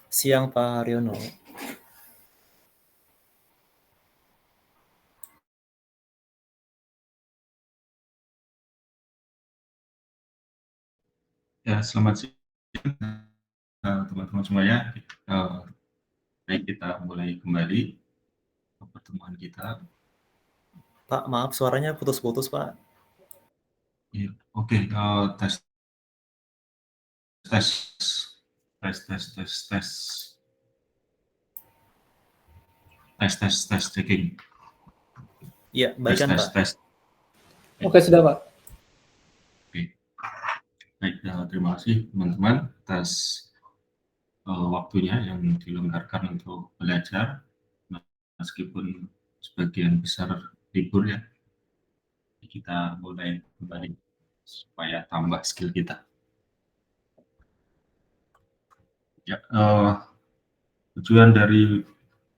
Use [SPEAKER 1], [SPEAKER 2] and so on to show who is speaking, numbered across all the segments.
[SPEAKER 1] Siang Pak Haryono.
[SPEAKER 2] Ya, selamat siang teman-teman semuanya. Baik, kita mulai kembali pertemuan kita.
[SPEAKER 1] Pak, maaf suaranya putus-putus Pak.
[SPEAKER 2] Ya, oke, tes tes tes tes tes tes tes tes tes checking
[SPEAKER 1] Iya, baik
[SPEAKER 2] tes
[SPEAKER 1] kan
[SPEAKER 2] tes
[SPEAKER 1] Pak?
[SPEAKER 2] tes.
[SPEAKER 3] Oke, sudah Pak.
[SPEAKER 2] Oke, baik, terima kasih teman-teman atas waktunya yang dilonggarkan untuk belajar meskipun sebagian besar libur ya. Kita mulai kembali supaya tambah skill kita. Ya, tujuan dari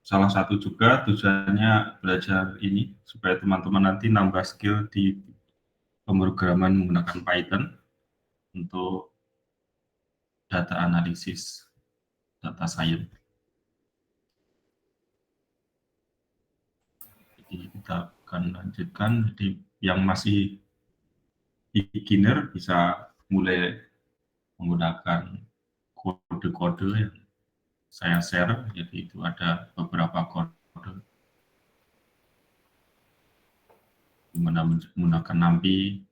[SPEAKER 2] salah satu juga tujuannya belajar ini supaya teman-teman nanti nambah skill di pemrograman menggunakan Python untuk data analisis, data science. Jadi kita akan lanjutkan. Jadi yang masih beginner bisa mulai menggunakan kode-kode yang saya share. Jadi itu ada beberapa kode menggunakan NumPy.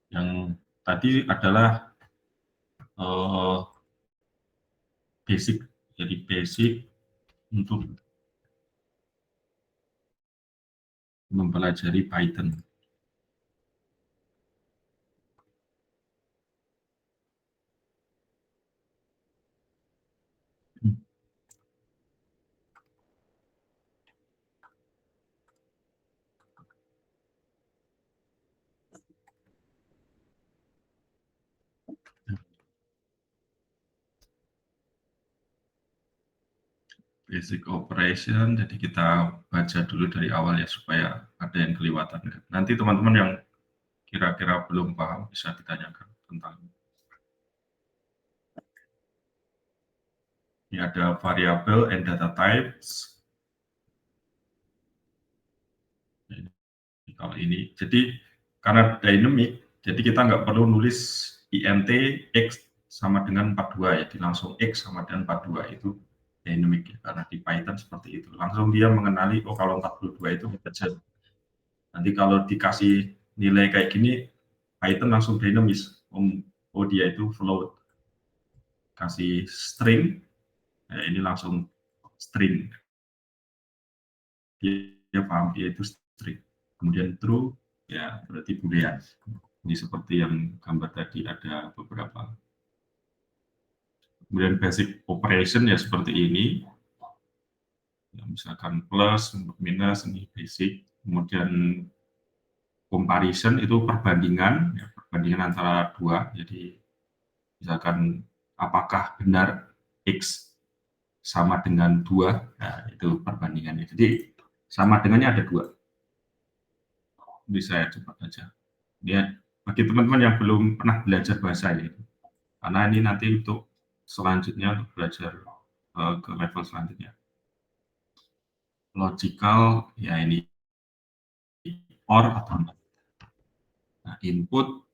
[SPEAKER 2] Yang tadi adalah basic, jadi basic untuk mempelajari Python. Basic operation, jadi kita baca dulu dari awal ya supaya ada yang kelewatan. Nanti teman-teman yang kira-kira belum paham bisa ditanyakan tentang ini. Ada variable and data types. Jadi, kalau ini, jadi karena dynamic, jadi kita nggak perlu nulis int x sama dengan 42 ya, jadi langsung x sama dengan 42 itu dynamic ya, karena di Python seperti itu. Langsung dia mengenali, oh kalau 42 itu integer. Nanti kalau dikasih nilai kayak gini, Python langsung dinamis. Oh dia itu float. Kasih string, ya ini langsung string. Dia paham dia itu string. Kemudian true, ya berarti boolean. Ini seperti yang gambar tadi ada beberapa. Kemudian basic operation ya seperti ini. Ya, misalkan plus, minus, ini basic. Kemudian comparison itu perbandingan, ya, perbandingan antara dua. Jadi misalkan apakah benar X sama dengan 2, nah, itu perbandingannya. Jadi sama dengannya ada 2. Ini saya cepat aja. Ya, bagi teman-teman yang belum pernah belajar bahasa ini, karena ini nanti untuk selanjutnya untuk belajar ke level selanjutnya. Logical, ya ini or atau not. Nah, input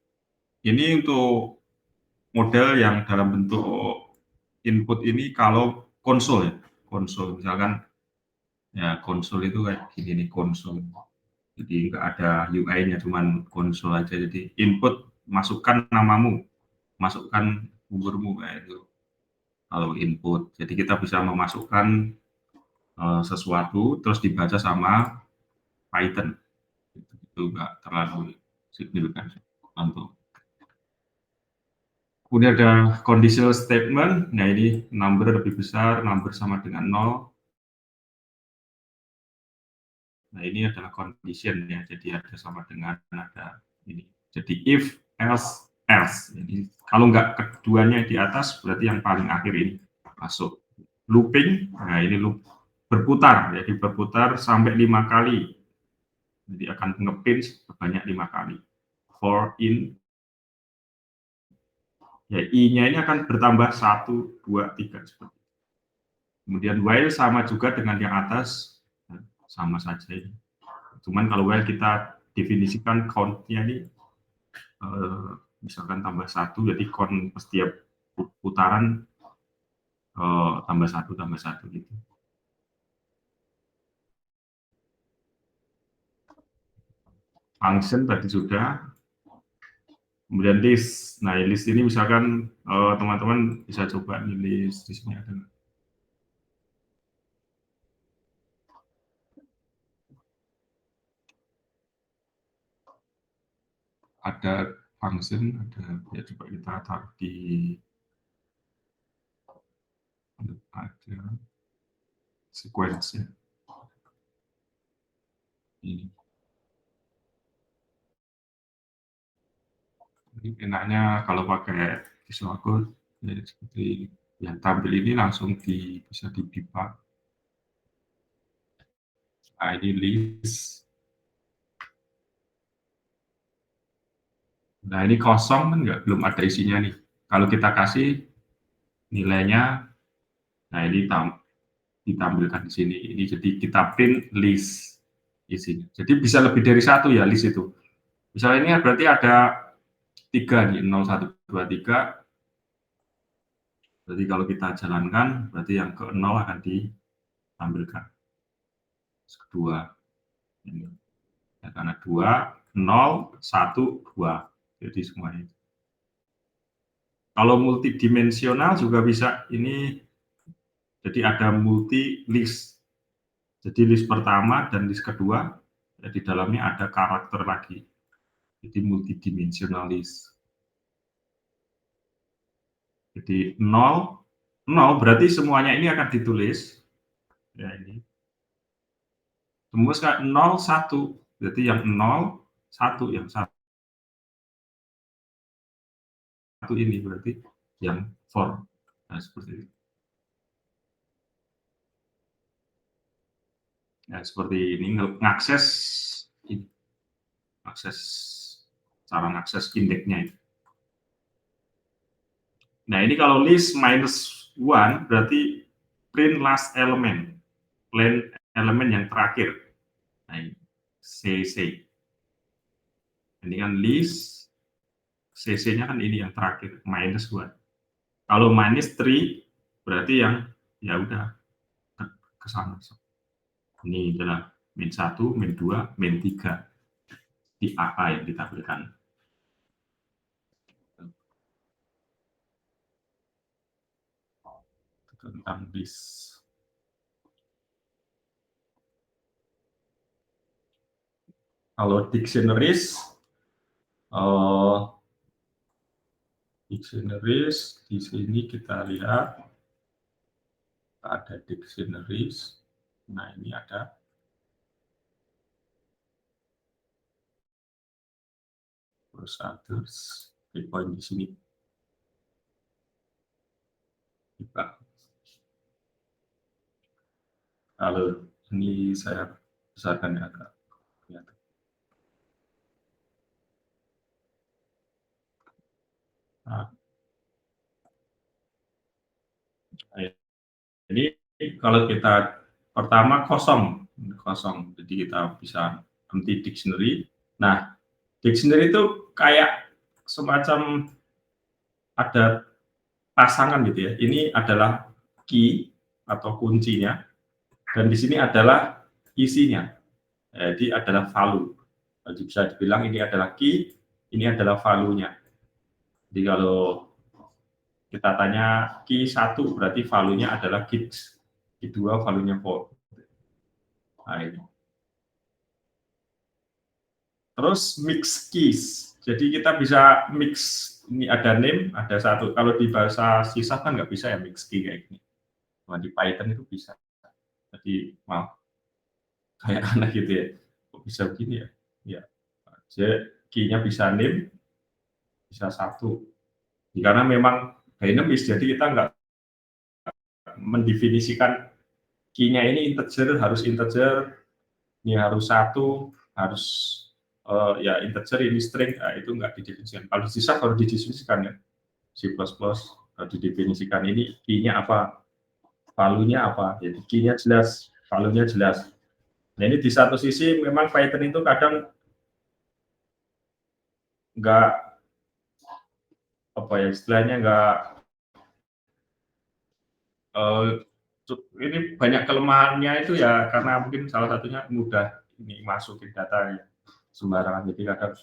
[SPEAKER 2] ini untuk model yang dalam bentuk input ini kalau konsol ya, konsol misalkan ya konsol itu kayak gini nih konsol. Jadi nggak ada UI-nya, cuman konsol aja. Jadi input masukkan namamu, masukkan umurmu kayak itu. Kalau input, jadi kita bisa memasukkan sesuatu terus dibaca sama Python. Itu nggak terlalu signifikan untuk. Kemudian ada conditional statement. Nah ini number lebih besar, number sama dengan 0. Nah ini adalah condition ya, jadi ada sama dengan ada ini. Jadi if, else, else. Jadi kalau nggak keduanya di atas, berarti yang paling akhir ini masuk. Looping, nah ini loop berputar, jadi berputar sampai 5 kali. Jadi akan ngepin sebanyak 5 kali. For in, Ya, I-nya ini akan bertambah 1, 2, 3 seperti itu. Kemudian while sama juga dengan yang atas, sama saja ini. Cuman kalau while kita definisikan count-nya ini misalkan tambah 1, jadi count setiap putaran tambah 1 gitu. Function tadi sudah. Kemudian list. Nah, list ini misalkan teman-teman bisa coba nih list di sini ada function, ada ya coba kita taruh di ada sequence ya. Ini. Ini enaknya kalau pakai Visual Code ya, seperti yang tampil ini langsung bisa dipipa. Nah, ini list. Nah, ini kosong kan belum ada isinya nih. Kalau kita kasih nilainya, nah ini ditampilkan di sini. Ini jadi kita print list isinya. Jadi bisa lebih dari satu ya list itu. Misalnya ini berarti ada 3 nih, 0, 1, 2, 3. Berarti kalau kita jalankan, berarti yang ke 0 akan ditampilkan. Kedua. Ini. Ya, karena 2, 0, 1, 2. Jadi semuanya. Kalau multidimensional juga bisa. Ini jadi ada multi list. Jadi list pertama dan list kedua, ya di dalamnya ada karakter lagi. Jadi multidimensional list. Jadi 0, 0 berarti semuanya ini akan ditulis. Ya ini. Kemudian 0, 1. Berarti yang 0, 1. Yang 1 ini berarti yang for. Nah, seperti itu. Nah, seperti ini ngakses ini. Cara ngakses indeksnya itu. Nah, ini kalau list -1 berarti print last element. Print elemen yang terakhir. Nah, ini CC. Ini kan list CC-nya kan ini yang terakhir, -1. Kalau -3 berarti yang ya udah ke sana. Ini adalah -1, -2, -3 di apa yang ditampilkan. Tentang list. Kalau dictionaries di sini kita lihat ada dictionaries. Nah, ini ada terus others di poin di sini. Kalau ini saya besarkan ya agak kelihatan. Nah, ini kalau kita pertama kosong, jadi kita bisa empty dictionary. Nah, dictionary itu kayak semacam ada pasangan gitu ya. Ini adalah key atau kuncinya, dan di sini adalah isinya. Jadi adalah value. Jadi bisa dibilang ini adalah key, ini adalah value-nya. Jadi kalau kita tanya key 1 berarti value-nya adalah key 2, value-nya 4. Nah, ini. Terus mix keys. Jadi kita bisa mix, ini ada name, ada satu. Kalau di bahasa C# kan nggak bisa ya mix key kayak gini. Cuma di Python itu bisa. Jadi maaf, kayak aneh gitu ya. Kok bisa begini ya? Ya. Jadi key-nya bisa name, bisa satu. Karena memang dynamics, jadi kita nggak mendefinisikan key-nya ini harus integer, ini harus 1, harus ya integer, ini string, nah, itu nggak didefinisikan. Kalau di C# harus didefinisikan ya. C++ didefinisikan ini key-nya apa, value-nya apa. Jadi key-nya jelas, value-nya jelas. Nah ini di satu sisi memang Python itu kadang nggak apa ya istilahnya nggak ini banyak kelemahannya itu ya karena mungkin salah satunya mudah ini masukin data ya sembarangan, jadi kadang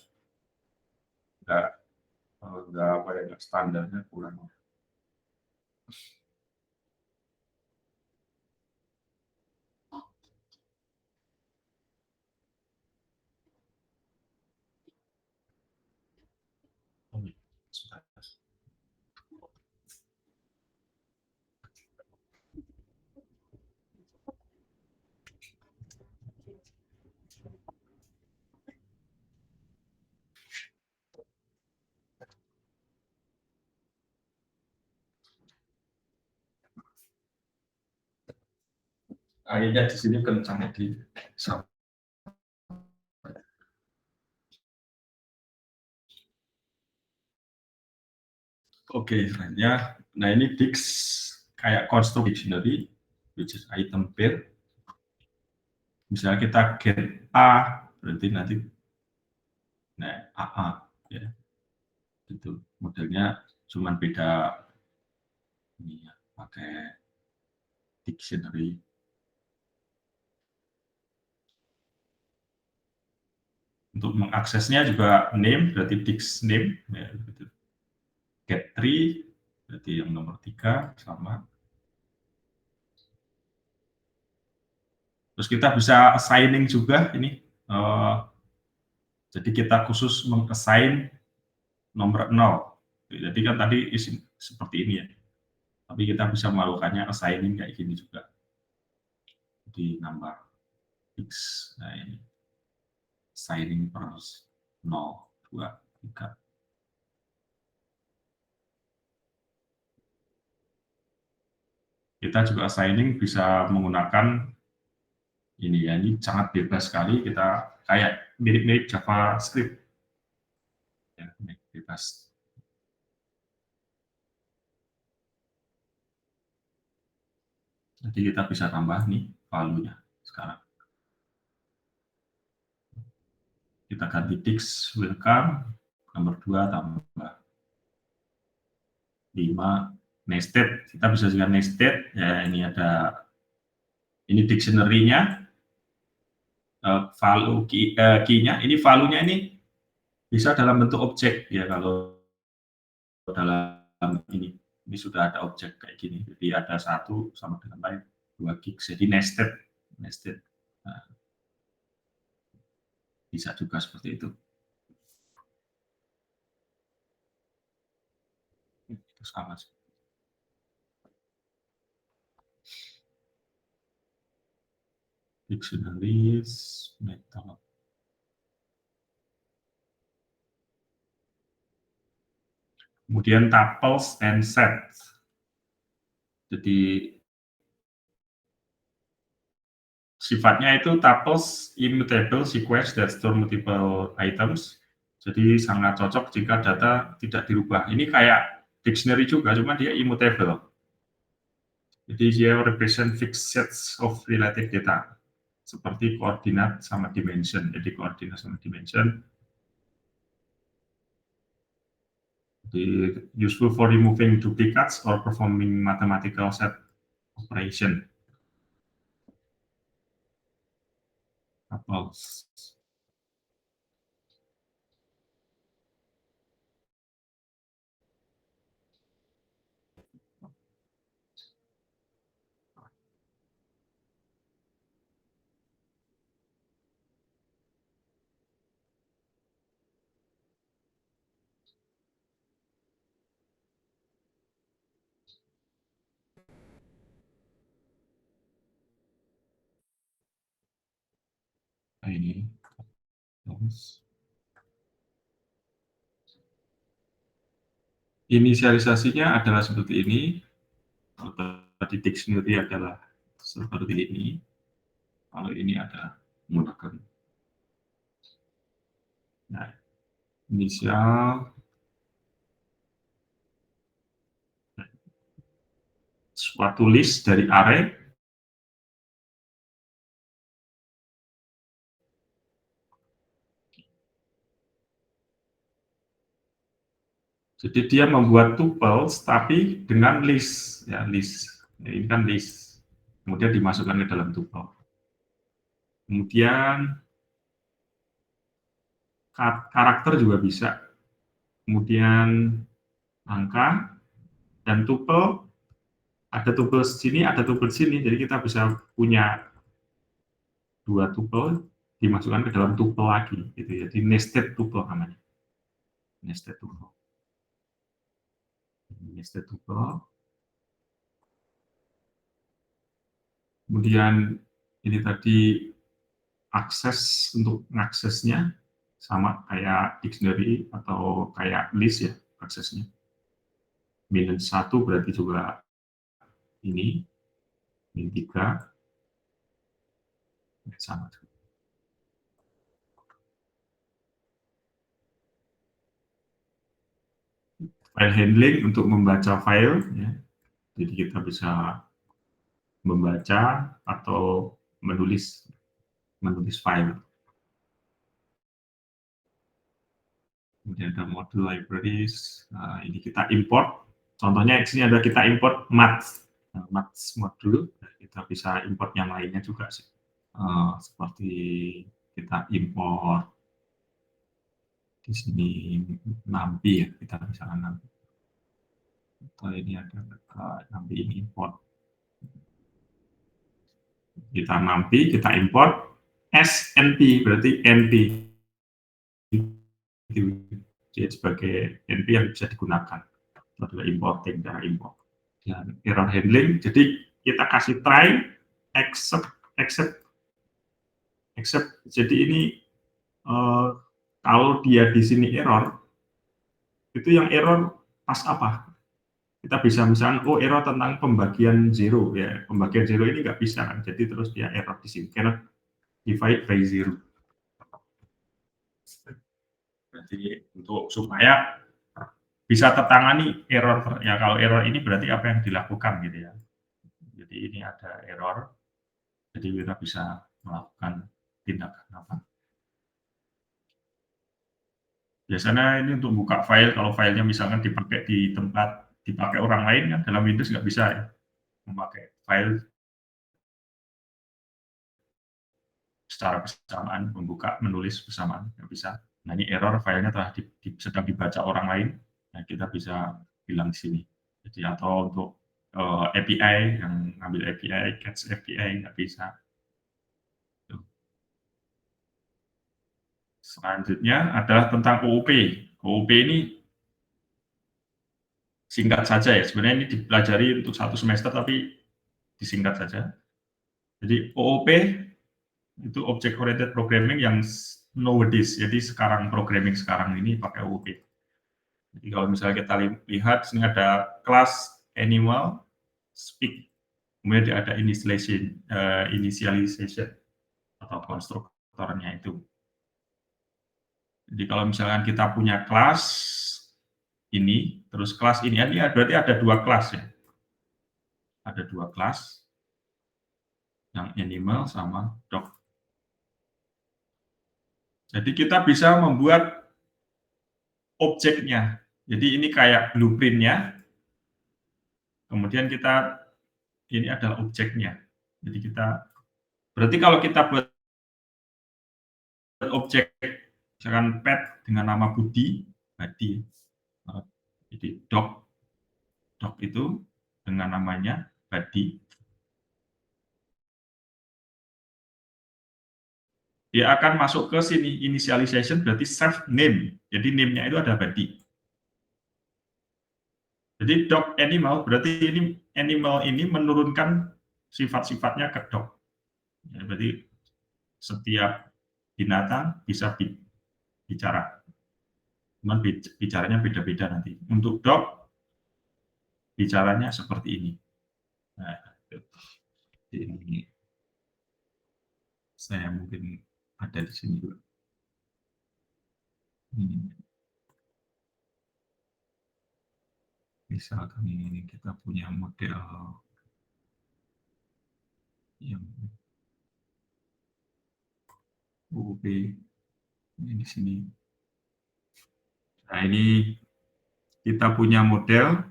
[SPEAKER 2] nggak apa ya nggak standarnya kurang. Akhirnya di sini kencang di Oke, selanjutnya, nah ini Dix kayak construct dictionary, which is item pair. Misalnya kita get A, berarti nanti nah AA, ya. Itu modelnya cuman beda ini ya, pakai dictionary. Untuk mengaksesnya juga name, berarti Dix name, ya, gitu. Get tree, berarti yang nomor 3 sama. Terus kita bisa assigning juga ini. Jadi kita khusus meng-assign nomor 0. Jadi kan tadi isi seperti ini ya. Tapi kita bisa melakukannya assigning kayak gini juga. Di nambah X. Nah ini. Assigning per 0, 2, 3. Kita juga assigning bisa menggunakan ini ya, ini sangat bebas sekali, kita kayak mirip-mirip JavaScript ya, bebas. Jadi kita bisa tambah nih value-nya sekarang. Kita ganti Dix welcome, nomor 2 tambah 5 nested, kita bisa juga nested ya, ini ada ini dictionary-nya, value key-nya, ini value-nya ini bisa dalam bentuk objek ya, kalau dalam ini sudah ada objek kayak gini, jadi ada 1 sama dengan lain 2 gigs, jadi nested. Nah, bisa juga seperti itu. Itu sama. Dictionaries, method. Kemudian tuples and sets. Jadi sifatnya itu tuples immutable sequence that store multiple items. Jadi sangat cocok jika data tidak dirubah. Ini kayak dictionary juga, cuma dia immutable. Jadi dia represent fixed sets of related data. Seperti koordinat sama dimension. Jadi koordinat sama dimension. Jadi useful for removing duplicates or performing mathematical set operation. Tuples. Nah, ini. Inisialisasinya adalah seperti ini. Tadi dictionary adalah seperti ini. Kalau ini adalah menggunakan. Nah, inisial suatu list dari array. Jadi dia membuat tuples tapi dengan list, ya list. Ya, ini kan list. Kemudian dimasukkan ke dalam tuple. Kemudian karakter juga bisa. Kemudian angka dan tuple, ada tuple sini, ada tuple sini. Jadi kita bisa punya dua tuple dimasukkan ke dalam tuple lagi, gitu ya. Jadi nested tuple namanya. Nested tuple. Nested tuple. Kemudian ini tadi akses untuk mengaksesnya sama kayak dictionary atau kayak list ya aksesnya. -1 berarti juga ini, -3 sama. File handling untuk membaca file, ya. Jadi kita bisa membaca atau menulis file. Kemudian ada module libraries. Nah, ini kita import. Contohnya di sini ada kita import math. Nah, math module. Kita bisa import yang lainnya juga sih. Seperti kita import di sini NumPy ya, kita misalkan NumPy. Atau ini ada NumPy ini import. Kita NumPy, kita import SNP, berarti NP. Jadi sebagai NP yang bisa digunakan. Itu adalah importing dan import. Dan error handling, jadi kita kasih try, accept. Jadi ini kalau dia di sini error, itu yang error pas apa? Kita bisa misalkan, oh error tentang pembagian zero ya, pembagian zero ini nggak bisa kan, jadi terus dia error di sini, cannot divide by zero. Jadi untuk supaya bisa tertangani error, ya kalau error ini berarti apa yang dilakukan gitu ya. Jadi ini ada error, jadi kita bisa melakukan tindakan apa. Biasanya ini untuk buka file, kalau filenya misalkan dipakai di tempat, dipakai orang lain kan, dalam Windows nggak bisa ya, memakai file secara bersamaan, membuka, menulis bersamaan, nggak bisa. Nah ini error, filenya telah sedang dibaca orang lain, nah kita bisa bilang di sini. Jadi atau untuk API, yang ngambil API, catch API, nggak bisa. Selanjutnya adalah tentang OOP. OOP ini singkat saja ya, sebenarnya ini dipelajari untuk 1 semester tapi disingkat saja. Jadi OOP itu Object Oriented Programming yang nowadays, jadi sekarang programming sekarang ini pakai OOP. Jadi kalau misalnya kita lihat, sini ada class, animal, speak, kemudian ada initialization atau konstruktornya itu. Jadi kalau misalkan kita punya kelas ini, terus kelas ini berarti ada 2 kelas ya. Ada 2 kelas, yang animal sama dog. Jadi kita bisa membuat objeknya. Jadi ini kayak blueprint-nya. Kemudian kita, ini adalah objeknya. Jadi kita, berarti kalau kita buat objek, misalkan pet dengan nama Budi, jadi dog itu dengan namanya Budi. Dia akan masuk ke sini, initialization berarti save name. Jadi name-nya itu ada Budi. Jadi dog animal berarti ini animal ini menurunkan sifat-sifatnya ke dog. Ya, berarti setiap binatang bisa bicara. Cuman bicaranya beda-beda nanti. Untuk dog bicaranya seperti ini. Nah, ini saya mungkin ada di sini juga. Misalkan ini kita punya model yang UUP ini di sini. Nah, ini kita punya model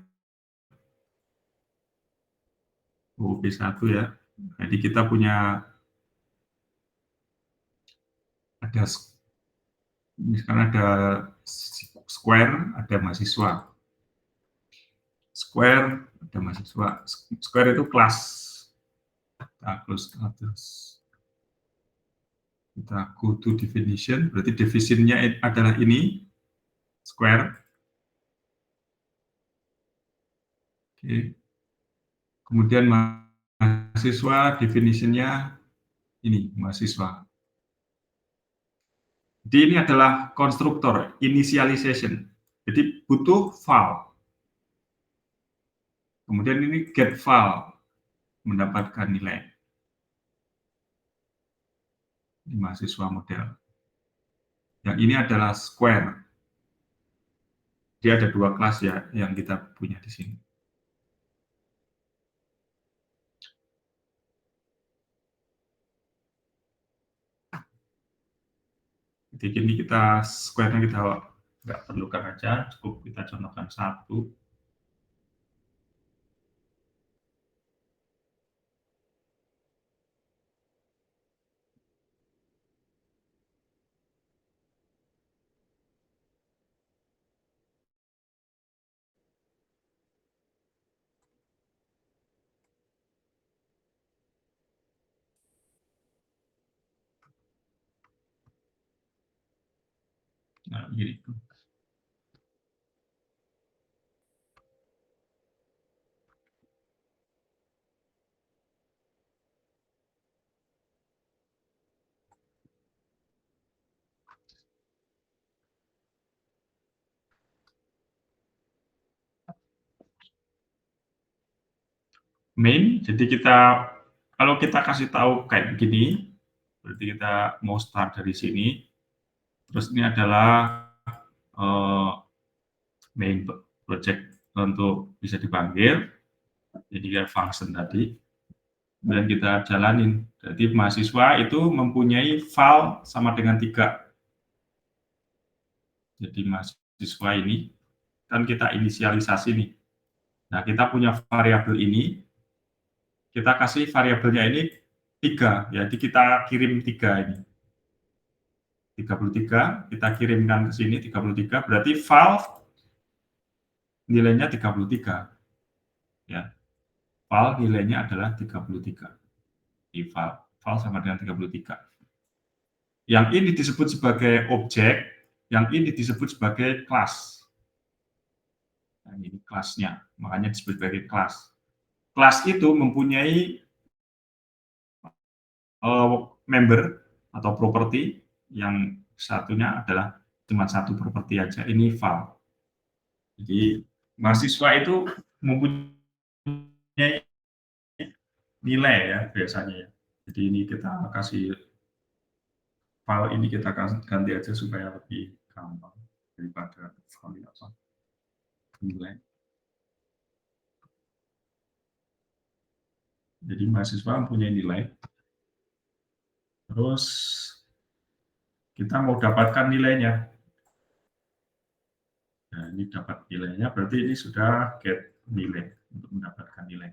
[SPEAKER 2] UUP1 ya. Jadi kita punya ada misalkan ada square, ada mahasiswa. Square, ada mahasiswa. Square itu kelas. Kita close status. Kita go to definition, berarti definitionnya adalah ini, square. Oke. Kemudian mahasiswa, definitionnya ini, mahasiswa. Jadi ini adalah konstruktor, initialization. Jadi butuh file. Kemudian ini get file, mendapatkan nilai. Ini mahasiswa model. Yang ini adalah square. Dia ada dua kelas ya yang kita punya di sini. Jadi ini kita square-nya kita nggak perlukan aja, cukup kita contohkan satu. Nah, gitu. Main, jadi kita kalau kita kasih tahu kayak begini, berarti kita mau start dari sini. Terus ini adalah main project untuk bisa dipanggil. Jadi kayak function tadi. Dan kita jalanin. Jadi mahasiswa itu mempunyai file sama dengan 3. Jadi mahasiswa ini kan kita inisialisasi nih. Nah, kita punya variabel ini. Kita kasih variabelnya ini 3. Jadi kita kirim 3 ini. 33, kita kirimkan ke sini 33, berarti file nilainya 33. Ya. File nilainya adalah 33. Di file sama dengan 33. Yang ini disebut sebagai objek, yang ini disebut sebagai kelas. Nah, ini kelasnya, makanya disebut sebagai kelas. Kelas itu mempunyai member atau properti, yang satunya adalah cuma satu properti aja, ini file. Jadi mahasiswa itu mempunyai nilai ya biasanya ya. Jadi ini kita kasih file ini kita ganti aja supaya lebih gampang daripada file apa nilai. Jadi mahasiswa mempunyai nilai. Terus kita mau dapatkan nilainya. Nah, ini dapat nilainya, berarti ini sudah get nilai untuk mendapatkan nilai.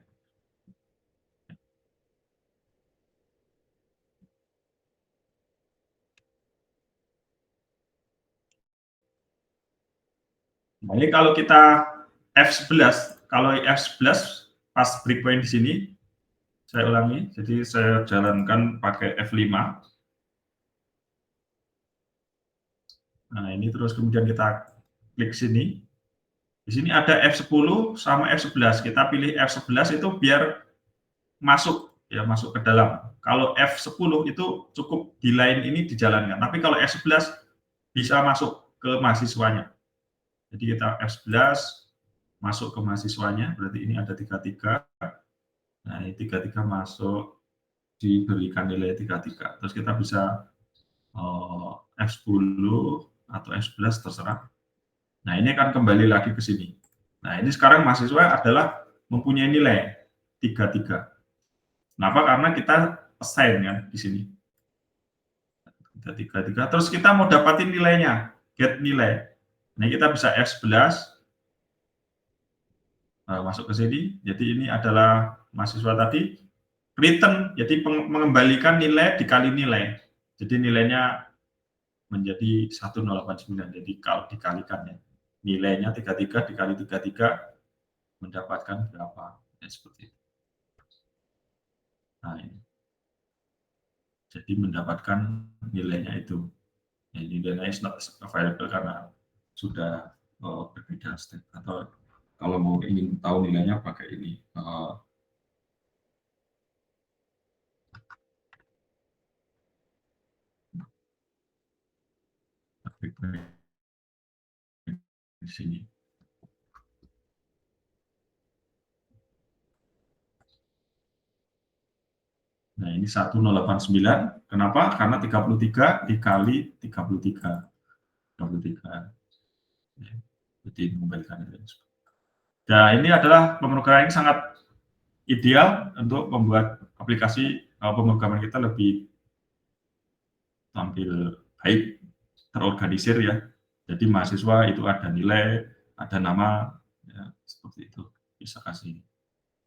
[SPEAKER 2] Nah, ini kalau kita F11, kalau F11 pas breakpoint di sini, saya ulangi, jadi saya jalankan pakai F5. Nah, ini terus kemudian kita klik sini. Di sini ada F10 sama F11. Kita pilih F11 itu biar masuk ya, masuk ke dalam. Kalau F10 itu cukup di line ini dijalankan. Tapi kalau F11 bisa masuk ke mahasiswanya. Jadi kita F11 masuk ke mahasiswanya, berarti ini ada 33. Nah, ini 33 masuk, diberikan nilai 33. Terus kita bisa F10 atau F11 terserah. Nah, ini akan kembali lagi ke sini. Nah, ini sekarang mahasiswa adalah mempunyai nilai 33. Kenapa? Karena kita assign ya di sini. 333. Terus kita mau dapatin nilainya, get nilai. Nah, kita bisa F11 masuk ke sini. Jadi ini adalah mahasiswa tadi return, jadi mengembalikan nilai dikali nilai. Jadi nilainya menjadi 1089. Jadi kalau dikalikan ya, nilainya 33 dikali 33 mendapatkan berapa? Ya, seperti itu. Nah, ini. Jadi mendapatkan nilainya itu. Ya, nilainya is not available karena sudah berbeda step. Atau kalau mau ingin tahu nilainya pakai ini. Di sini. Nah, ini 1089. Kenapa? Karena 33 dikali 33. 33. Ya, jadi mengembalikan itu. Nah, ini adalah pemrograman yang sangat ideal untuk membuat aplikasi pemrograman kita lebih tampil baik, terorganisir ya. Jadi mahasiswa itu ada nilai, ada nama, ya, seperti itu. Bisa kasih.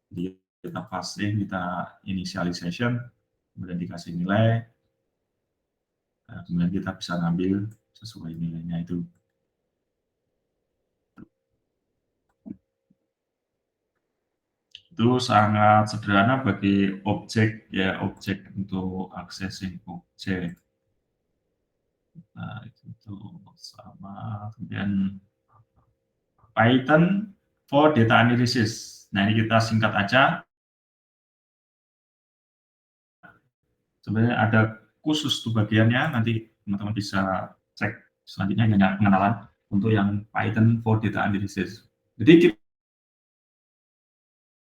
[SPEAKER 2] Jadi kita passing, kita initialization, kemudian dikasih nilai, nah, kemudian kita bisa ngambil sesuai nilainya itu. Itu sangat sederhana bagi objek ya, objek untuk accessing objek. Nah, itu sama. Kemudian Python for data analysis. Nah, ini kita singkat aja. Sebenarnya ada khusus tuh bagiannya, nanti teman-teman bisa cek selanjutnya hanya pengenalan untuk yang Python for data analysis. Jadi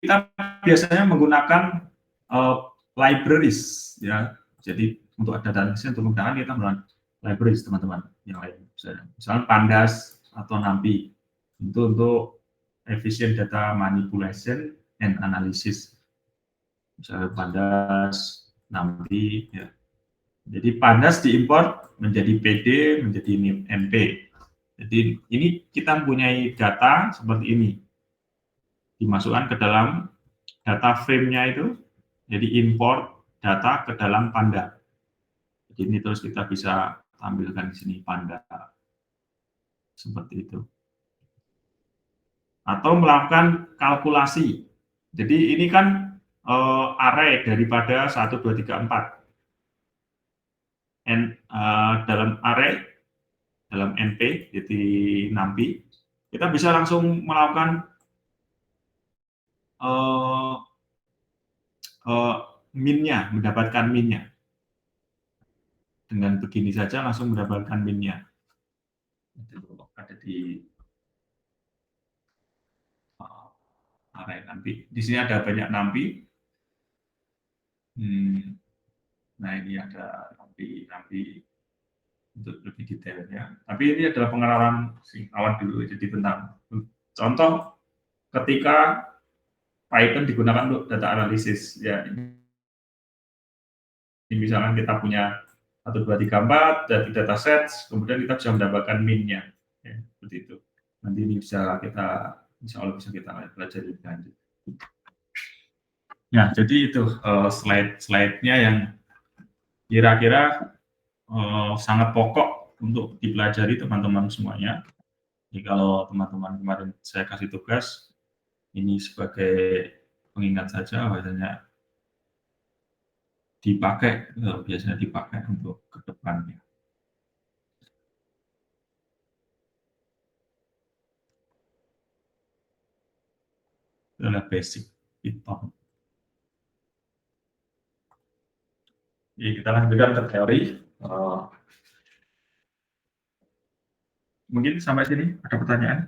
[SPEAKER 2] kita biasanya menggunakan libraries ya. Jadi untuk data analysis untuk menggunakan kita menggunakan libraries teman-teman yang lain. Misalnya Pandas atau NumPy itu untuk efficient data manipulation and analysis. Misalnya Pandas, NumPy ya. Jadi Pandas diimport menjadi PD, menjadi MP. Jadi ini kita mempunyai data seperti ini. Dimasukkan ke dalam data frame-nya itu, jadi import data ke dalam Panda. Jadi ini terus kita bisa tampilkan di sini Panda. Seperti itu. Atau melakukan kalkulasi. Jadi ini kan array daripada 1, 2, 3, 4. Dalam array, dalam NP, jadi NumPy, kita bisa langsung melakukan min-nya, mendapatkan min-nya. Dengan begini saja langsung mendapatkan min-nya. Ada di array NumPy. Di sini ada banyak NumPy. Nah, ini ada NumPy untuk lebih detailnya. Tapi ini adalah pengenalan awal dulu. Jadi tentang contoh ketika Python digunakan untuk data analisis. Ya, ini misalkan kita punya 1, 2, 3, 4 dari data sets, kemudian kita bisa mendapatkan min-nya. Ya, seperti itu. Nanti ini bisa kita, insya Allah bisa kita pelajari lebih lanjut. Ya, jadi itu slide-nya yang kira-kira sangat pokok untuk dipelajari teman-teman semuanya. Jadi kalau teman-teman kemarin saya kasih tugas, ini sebagai pengingat saja, biasanya dipakai, biasanya dipakai untuk ke depannya. Itu adalah basic Python. Jadi kita lanjutkan ke teori. Mungkin sampai sini ada pertanyaan?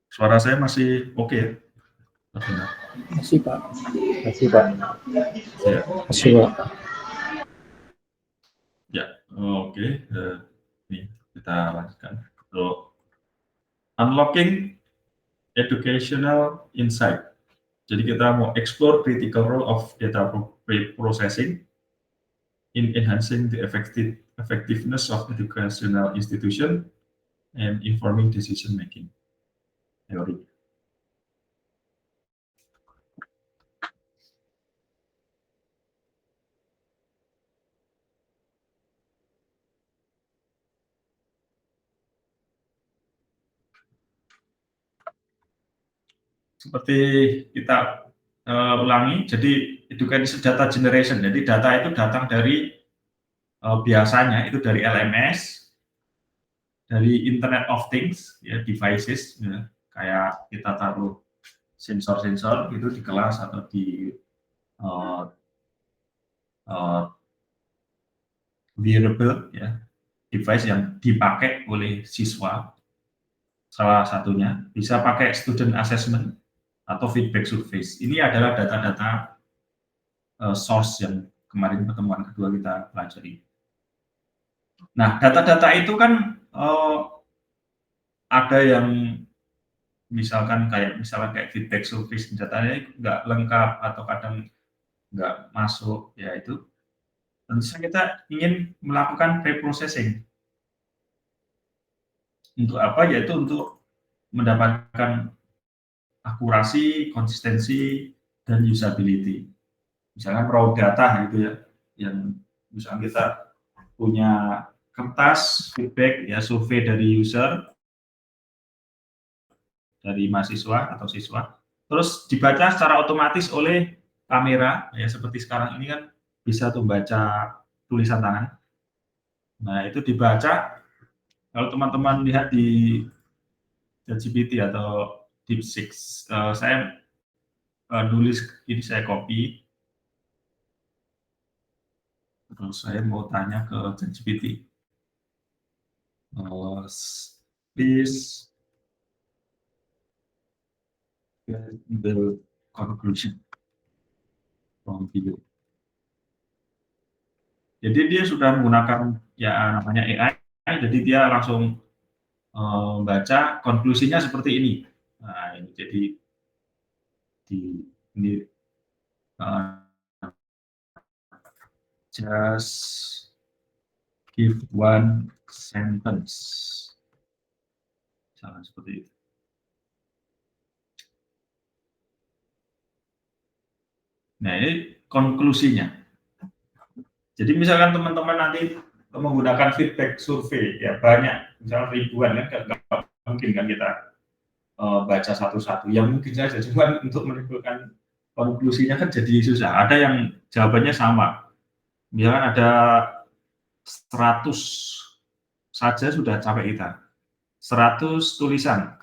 [SPEAKER 2] Suara saya masih oke ya?
[SPEAKER 3] Masih, Pak.
[SPEAKER 4] Masih, Pak.
[SPEAKER 2] Ya.
[SPEAKER 3] Masih, Pak.
[SPEAKER 2] Ya, oke. Nih, Kita lanjutkan. So, unlocking educational insight. Jadi kita mau explore critical role of data processing in enhancing the effectiveness of educational institution and informing decision making. Teori. Seperti kita ulangi, jadi education data generation. Jadi data itu datang dari biasanya itu dari LMS, dari Internet of Things, ya, devices, ya, kayak kita taruh sensor-sensor gitu di kelas atau di wearable, ya, device yang dipakai oleh siswa. Salah satunya bisa pakai student assessment atau feedback surveys. Ini adalah data-data source yang kemarin pertemuan kedua kita pelajari. Nah, data-data itu kan ada yang misalkan kayak feedback surveys, datanya nggak lengkap atau kadang nggak masuk, ya itu tentu saja kita ingin melakukan pre-processing. Untuk apa? Yaitu untuk mendapatkan akurasi, konsistensi, dan usability. Misalkan raw data gitu ya, yang misalnya kita punya kertas feedback, ya, survei dari user, dari mahasiswa atau siswa, terus dibaca secara otomatis oleh kamera, ya, seperti sekarang ini kan bisa tuh baca tulisan tangan. Nah, itu dibaca. Kalau teman-teman lihat di ChatGPT atau DeepSeek, saya nulis ini, saya copy, terus saya mau tanya ke ChatGPT, please get the conclusion from video. Jadi dia sudah menggunakan, ya, namanya AI, jadi dia langsung baca konklusinya seperti ini. Nah, ini jadi ini just give one sentence. Misalnya seperti itu. Nah, ini konklusinya. Jadi misalkan teman-teman nanti menggunakan feedback survei, ya, banyak, misalnya ribuan, kan nggak mungkin kan kita baca satu-satu. Yang mungkin saja cuma untuk menimbulkan konklusinya kan jadi susah. Ada yang jawabannya sama. Misalkan ada 100 saja sudah capek kita. 100 tulisan,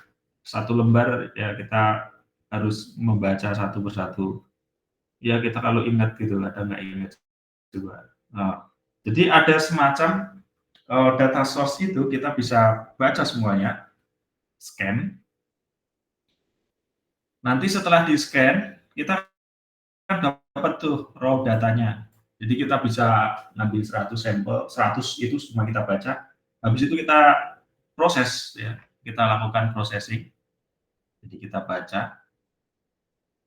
[SPEAKER 2] satu lembar, ya, kita harus membaca satu persatu. Ya, kita kalau ingat gitu, kadang nggak ingat juga. Nah, jadi ada semacam data source itu kita bisa baca semuanya, scan. Nanti setelah di-scan, kita dapat tuh raw datanya. Jadi kita bisa ngambil 100 sampel, 100 itu semua kita baca. Habis itu kita proses, ya, kita lakukan processing. Jadi kita baca.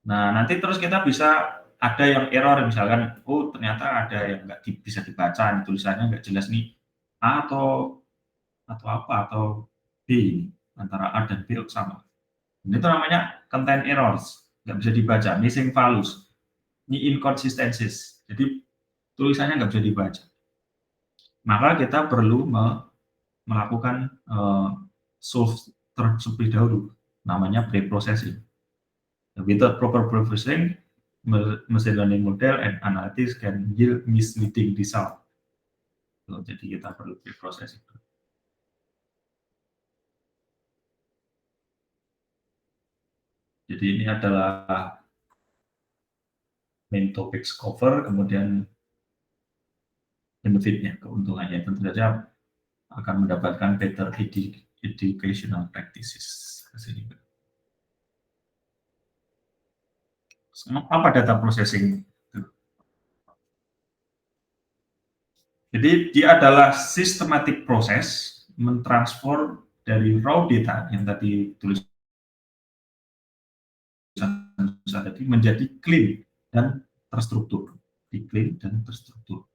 [SPEAKER 2] Nah, nanti terus kita bisa ada yang error, misalkan, oh ternyata ada yang nggak bisa dibaca, tulisannya nggak jelas nih, A atau apa, atau B, antara A dan B sama. Ini tuh namanya content errors, nggak bisa dibaca, missing values, ini inconsistencies, jadi tulisannya nggak bisa dibaca. Maka kita perlu melakukan solve terlebih dahulu, namanya pre-processing. Without proper processing, machine learning model and analytics can yield misleading result. Jadi kita perlu pre-processing. Jadi ini adalah main topics cover, kemudian benefitnya, keuntungannya tentu saja akan mendapatkan better educational practices. Apa data processing? Jadi dia adalah systematic process mentransfer dari raw data yang tadi tulisan tadi menjadi clean dan terstruktur, clean dan terstruktur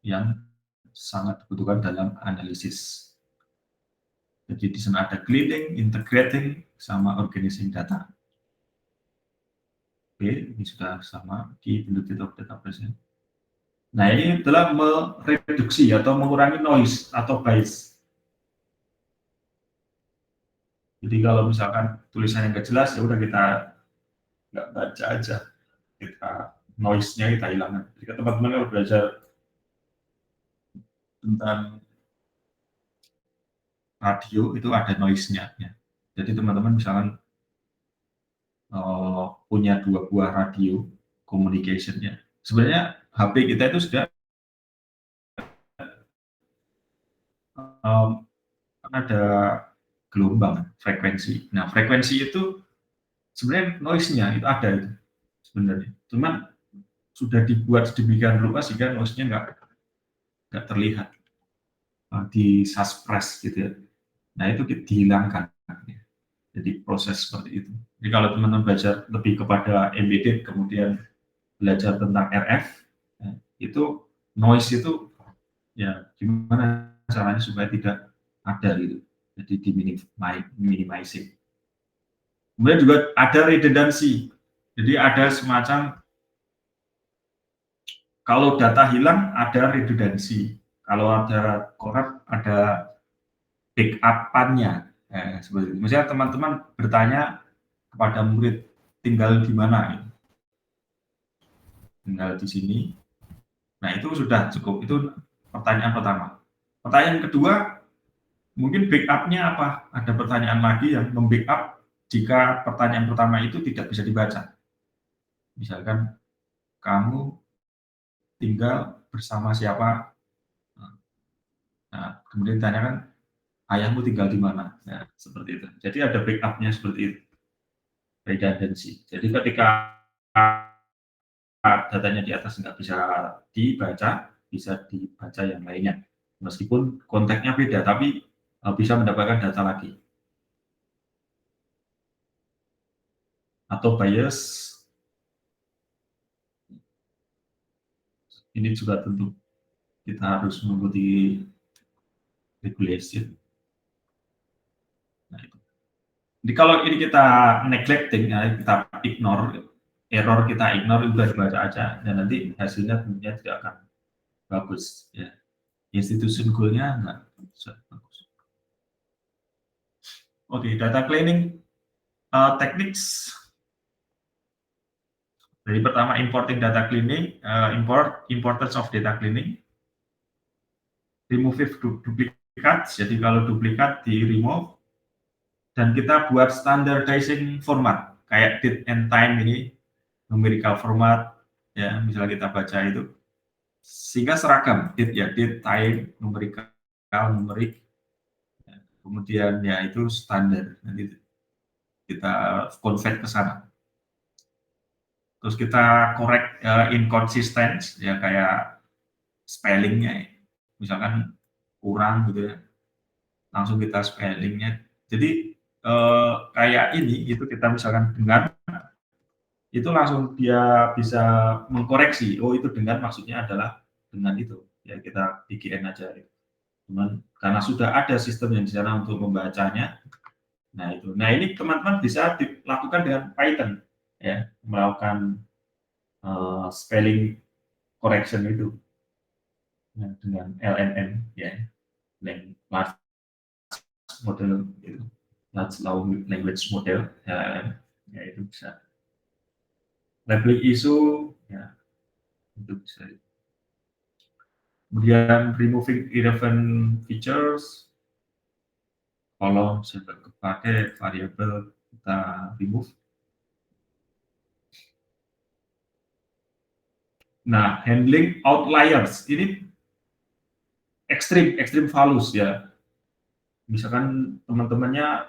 [SPEAKER 2] yang sangat dibutuhkan dalam analisis. Jadi di sana ada cleaning, integrating, sama organizing data. Oke, ini sudah sama di bentuk database. Nah, ini adalah mereduksi atau mengurangi noise atau bias. Jadi kalau misalkan tulisannya nggak jelas, ya udah kita nggak baca aja, kita noise-nya kita hilangkan. Jika teman-teman kalau belajar tentang radio itu ada noise-nya, ya. Jadi teman-teman misalkan punya 2 buah radio communication-nya. Sebenarnya HP kita itu sudah ada gelombang frekuensi. Nah, frekuensi itu sebenarnya noise-nya itu ada itu sebenarnya. Cuman sudah dibuat sedemikian rupa sehingga noise-nya nggak terlihat, di suppress gitu ya. Nah, itu dihilangkan. Jadi proses seperti itu. Jadi kalau teman-teman belajar lebih kepada embedded, kemudian belajar tentang RF, ya, itu noise itu ya gimana caranya supaya tidak ada gitu. Jadi di minimizing. Kemudian juga ada redundancy. Jadi ada semacam kalau data hilang ada redundancy. Kalau ada corrupt ada backup-nya. Seperti itu. Misalnya teman-teman bertanya kepada murid tinggal di mana, tinggal di sini. Nah, itu sudah cukup. Itu pertanyaan pertama. Pertanyaan kedua, mungkin backup-nya apa? Ada pertanyaan lagi yang membackup jika pertanyaan pertama itu tidak bisa dibaca. Misalkan kamu tinggal bersama siapa? Nah, kemudian ditanyakan ayahmu tinggal di mana? Nah, seperti itu. Jadi ada backup-nya seperti itu. Redundancy. Jadi ketika datanya di atas nggak bisa dibaca, bisa dibaca yang lainnya. Meskipun konteksnya beda, tapi bisa mendapatkan data lagi. Atau bias, ini juga tentu kita harus mengikuti regulation. Nah, itu. Jadi kalau ini kita neglecting, ya, kita ignore, error kita ignore, udah dibaca aja, dan nanti hasilnya tentunya tidak akan bagus. Ya. Institution goal-nya nggak bagus. Oke, data cleaning techniques. Jadi pertama importing data cleaning, importance of data cleaning, remove duplicates. Jadi kalau duplikat di remove, dan kita buat standardizing format kayak date and time ini, numerical format, ya misalnya kita baca itu sehingga seragam, date, time, numerical, numerik, ya, kemudian ya itu standar, nanti kita convert ke sana. Terus kita correct inconsistent, ya kayak spellingnya, misalkan kurang gitu ya, langsung kita spellingnya. Jadi kayak ini, itu kita misalkan dengar, itu langsung dia bisa mengkoreksi, oh itu dengar maksudnya adalah dengan itu, ya kita bikin aja. Cuman karena sudah ada sistem yang di sana untuk membacanya, nah itu. Nah ini teman-teman bisa dilakukan dengan Python, ya melakukan spelling correction itu, nah, dengan LLM, ya large model itu, large language model, LLM, ya itu bisa. Labeling issue, ya itu bisa. Kemudian removing irrelevant features, kalau sudah kepakai variabel kita remove. Nah, handling outliers ini extreme values, ya. Misalkan teman-temannya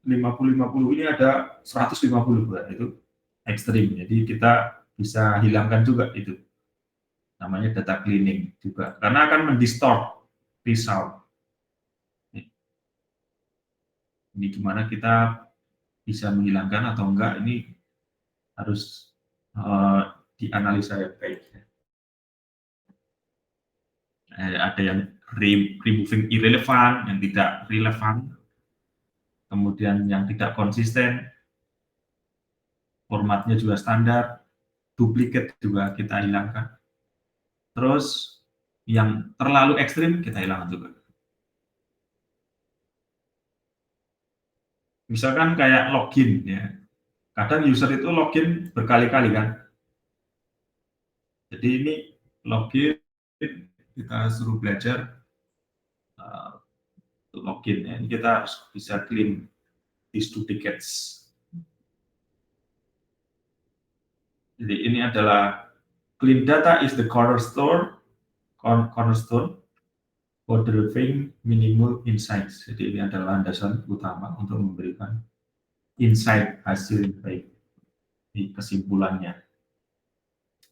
[SPEAKER 2] 50-50, ini ada 150, itu ekstrim. Jadi kita bisa hilangkan juga itu. Namanya data cleaning juga. Karena akan mendistort result. Ini gimana kita bisa menghilangkan atau enggak, ini harus dianalisa yang baik. Ada yang removing irrelevant, yang tidak relevan, kemudian yang tidak konsisten, formatnya juga standar, duplicate juga kita hilangkan. Terus yang terlalu ekstrim kita hilangkan juga. Misalkan kayak login ya. Kadang user itu login berkali-kali kan. Jadi ini login, kita suruh belajar login ya. Ini kita harus bisa clean these duplicates. Jadi ini adalah clean data is the cornerstone for delivering minimal insights. Jadi ini adalah landasan utama untuk memberikan insight hasil yang baik di kesimpulannya.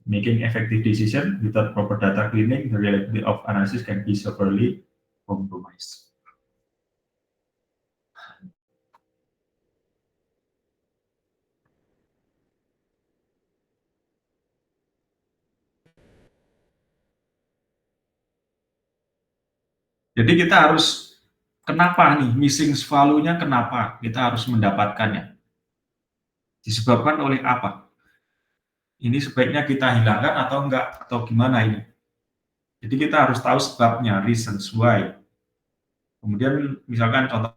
[SPEAKER 2] Making effective decision without proper data cleaning, the reliability of analysis can be severely compromised. Jadi kita harus, kenapa nih missing value-nya, kenapa kita harus mendapatkannya? Disebabkan oleh apa? Ini sebaiknya kita hilangkan atau enggak, atau gimana ini? Jadi kita harus tahu sebabnya, reasons why. Kemudian misalkan contohnya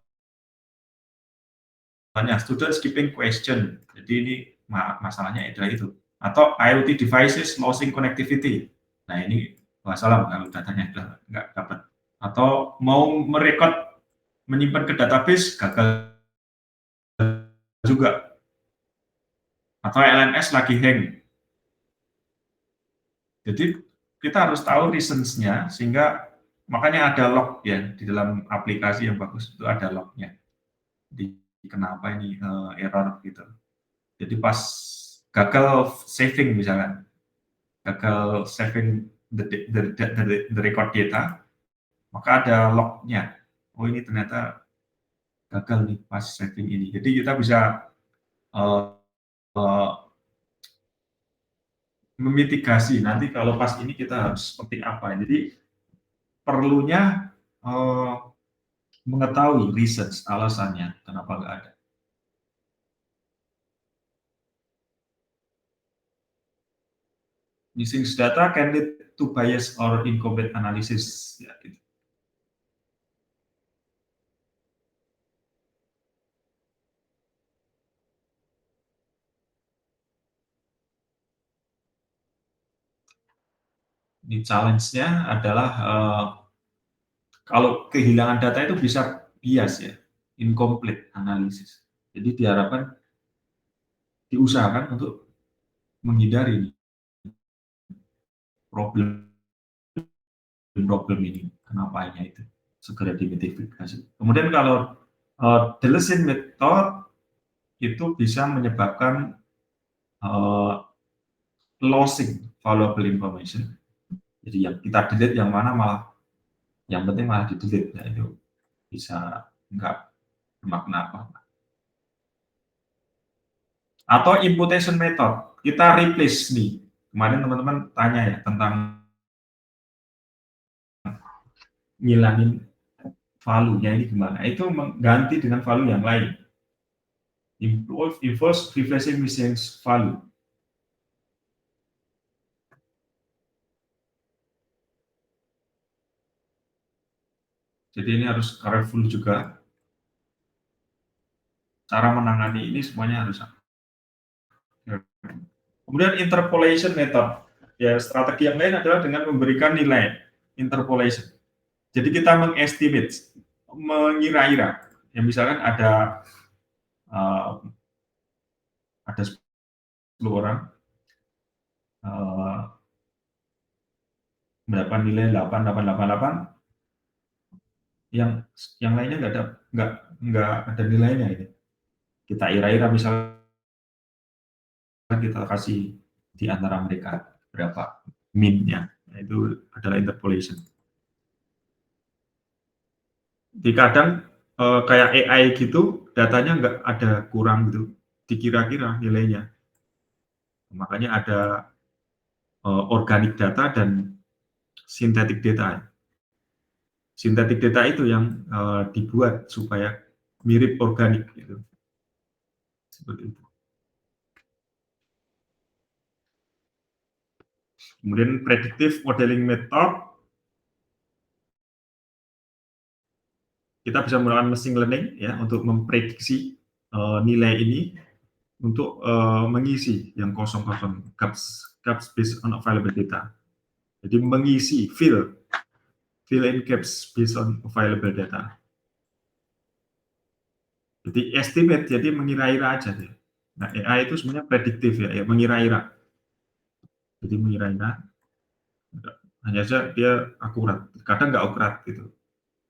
[SPEAKER 2] student skipping question. Jadi ini masalahnya adalah itu. Atau IoT devices losing connectivity. Nah ini masalah kalau datanya nggak dapat. Atau mau merekod, menyimpan ke database, gagal juga. Atau LNS lagi hang. Jadi kita harus tahu reasons-nya, sehingga makanya ada log ya di dalam aplikasi yang bagus itu ada lognya. Jadi kenapa ini error gitu. Jadi pas gagal saving misalkan, gagal saving the record data, maka ada lognya. Oh ini ternyata gagal nih pas saving ini. Jadi kita bisa memitigasi nanti kalau pas ini kita harus seperti apa. Jadi perlunya mengetahui reasons, alasannya kenapa nggak ada. Missing data can lead to bias or incomplete analysis. Ya, gitu. Ini challenge-nya adalah kalau kehilangan data itu bisa bias ya, incomplete analysis. Jadi diharapkan, diusahakan untuk menghindari problem ini, kenapanya itu segera diidentifikasi. Kemudian kalau deletion method itu bisa menyebabkan losing valuable information. Jadi yang kita delete yang mana malah, yang penting malah di delete, ya itu bisa nggak bermakna apa-apa. Atau imputation method, kita replace nih. Kemarin teman-teman tanya ya tentang ngilangin value-nya ini gimana. Itu mengganti dengan value yang lain. Involves replacing missing value. Jadi ini harus careful juga. Cara menangani ini semuanya harus sama. Kemudian interpolation method. Ya, strategi yang lain adalah dengan memberikan nilai interpolation. Jadi kita mengestimate, mengira-ira. Ya misalkan ada 10 orang mendapat nilai 8, yang lainnya nggak ada nilainya ini. Kita ira-ira misalnya kita kasih di antara mereka berapa min-nya. Nah, itu adalah interpolation. Di kadang kayak AI gitu, datanya nggak ada kurang gitu, dikira-kira nilainya. Makanya ada organic data dan synthetic data. Synthetic data itu yang dibuat supaya mirip organik gitu. Seperti itu. Kemudian predictive modeling method, kita bisa menggunakan machine learning ya untuk memprediksi nilai ini untuk mengisi yang kosong-kosong, gaps based on available data. Jadi mengisi fill in gaps based on available data. Jadi estimate, jadi mengira-ira aja deh. Nah, AI itu sebenarnya prediktif ya mengira-ira. Jadi mengira-ira, hanya saja dia akurat, kadang nggak akurat gitu.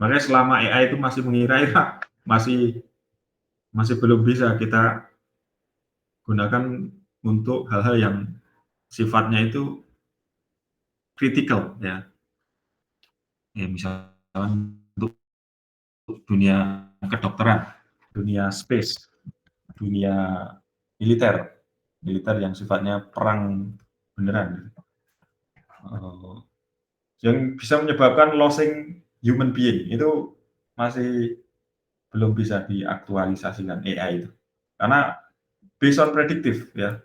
[SPEAKER 2] Makanya selama AI itu masih mengira-ira, masih belum bisa kita gunakan untuk hal-hal yang sifatnya itu kritikal ya. Ya misalnya untuk dunia kedokteran, dunia space, dunia militer yang sifatnya perang beneran. Yang bisa menyebabkan losing human being itu masih belum bisa diaktualisasikan AI itu. Karena based on predictive ya,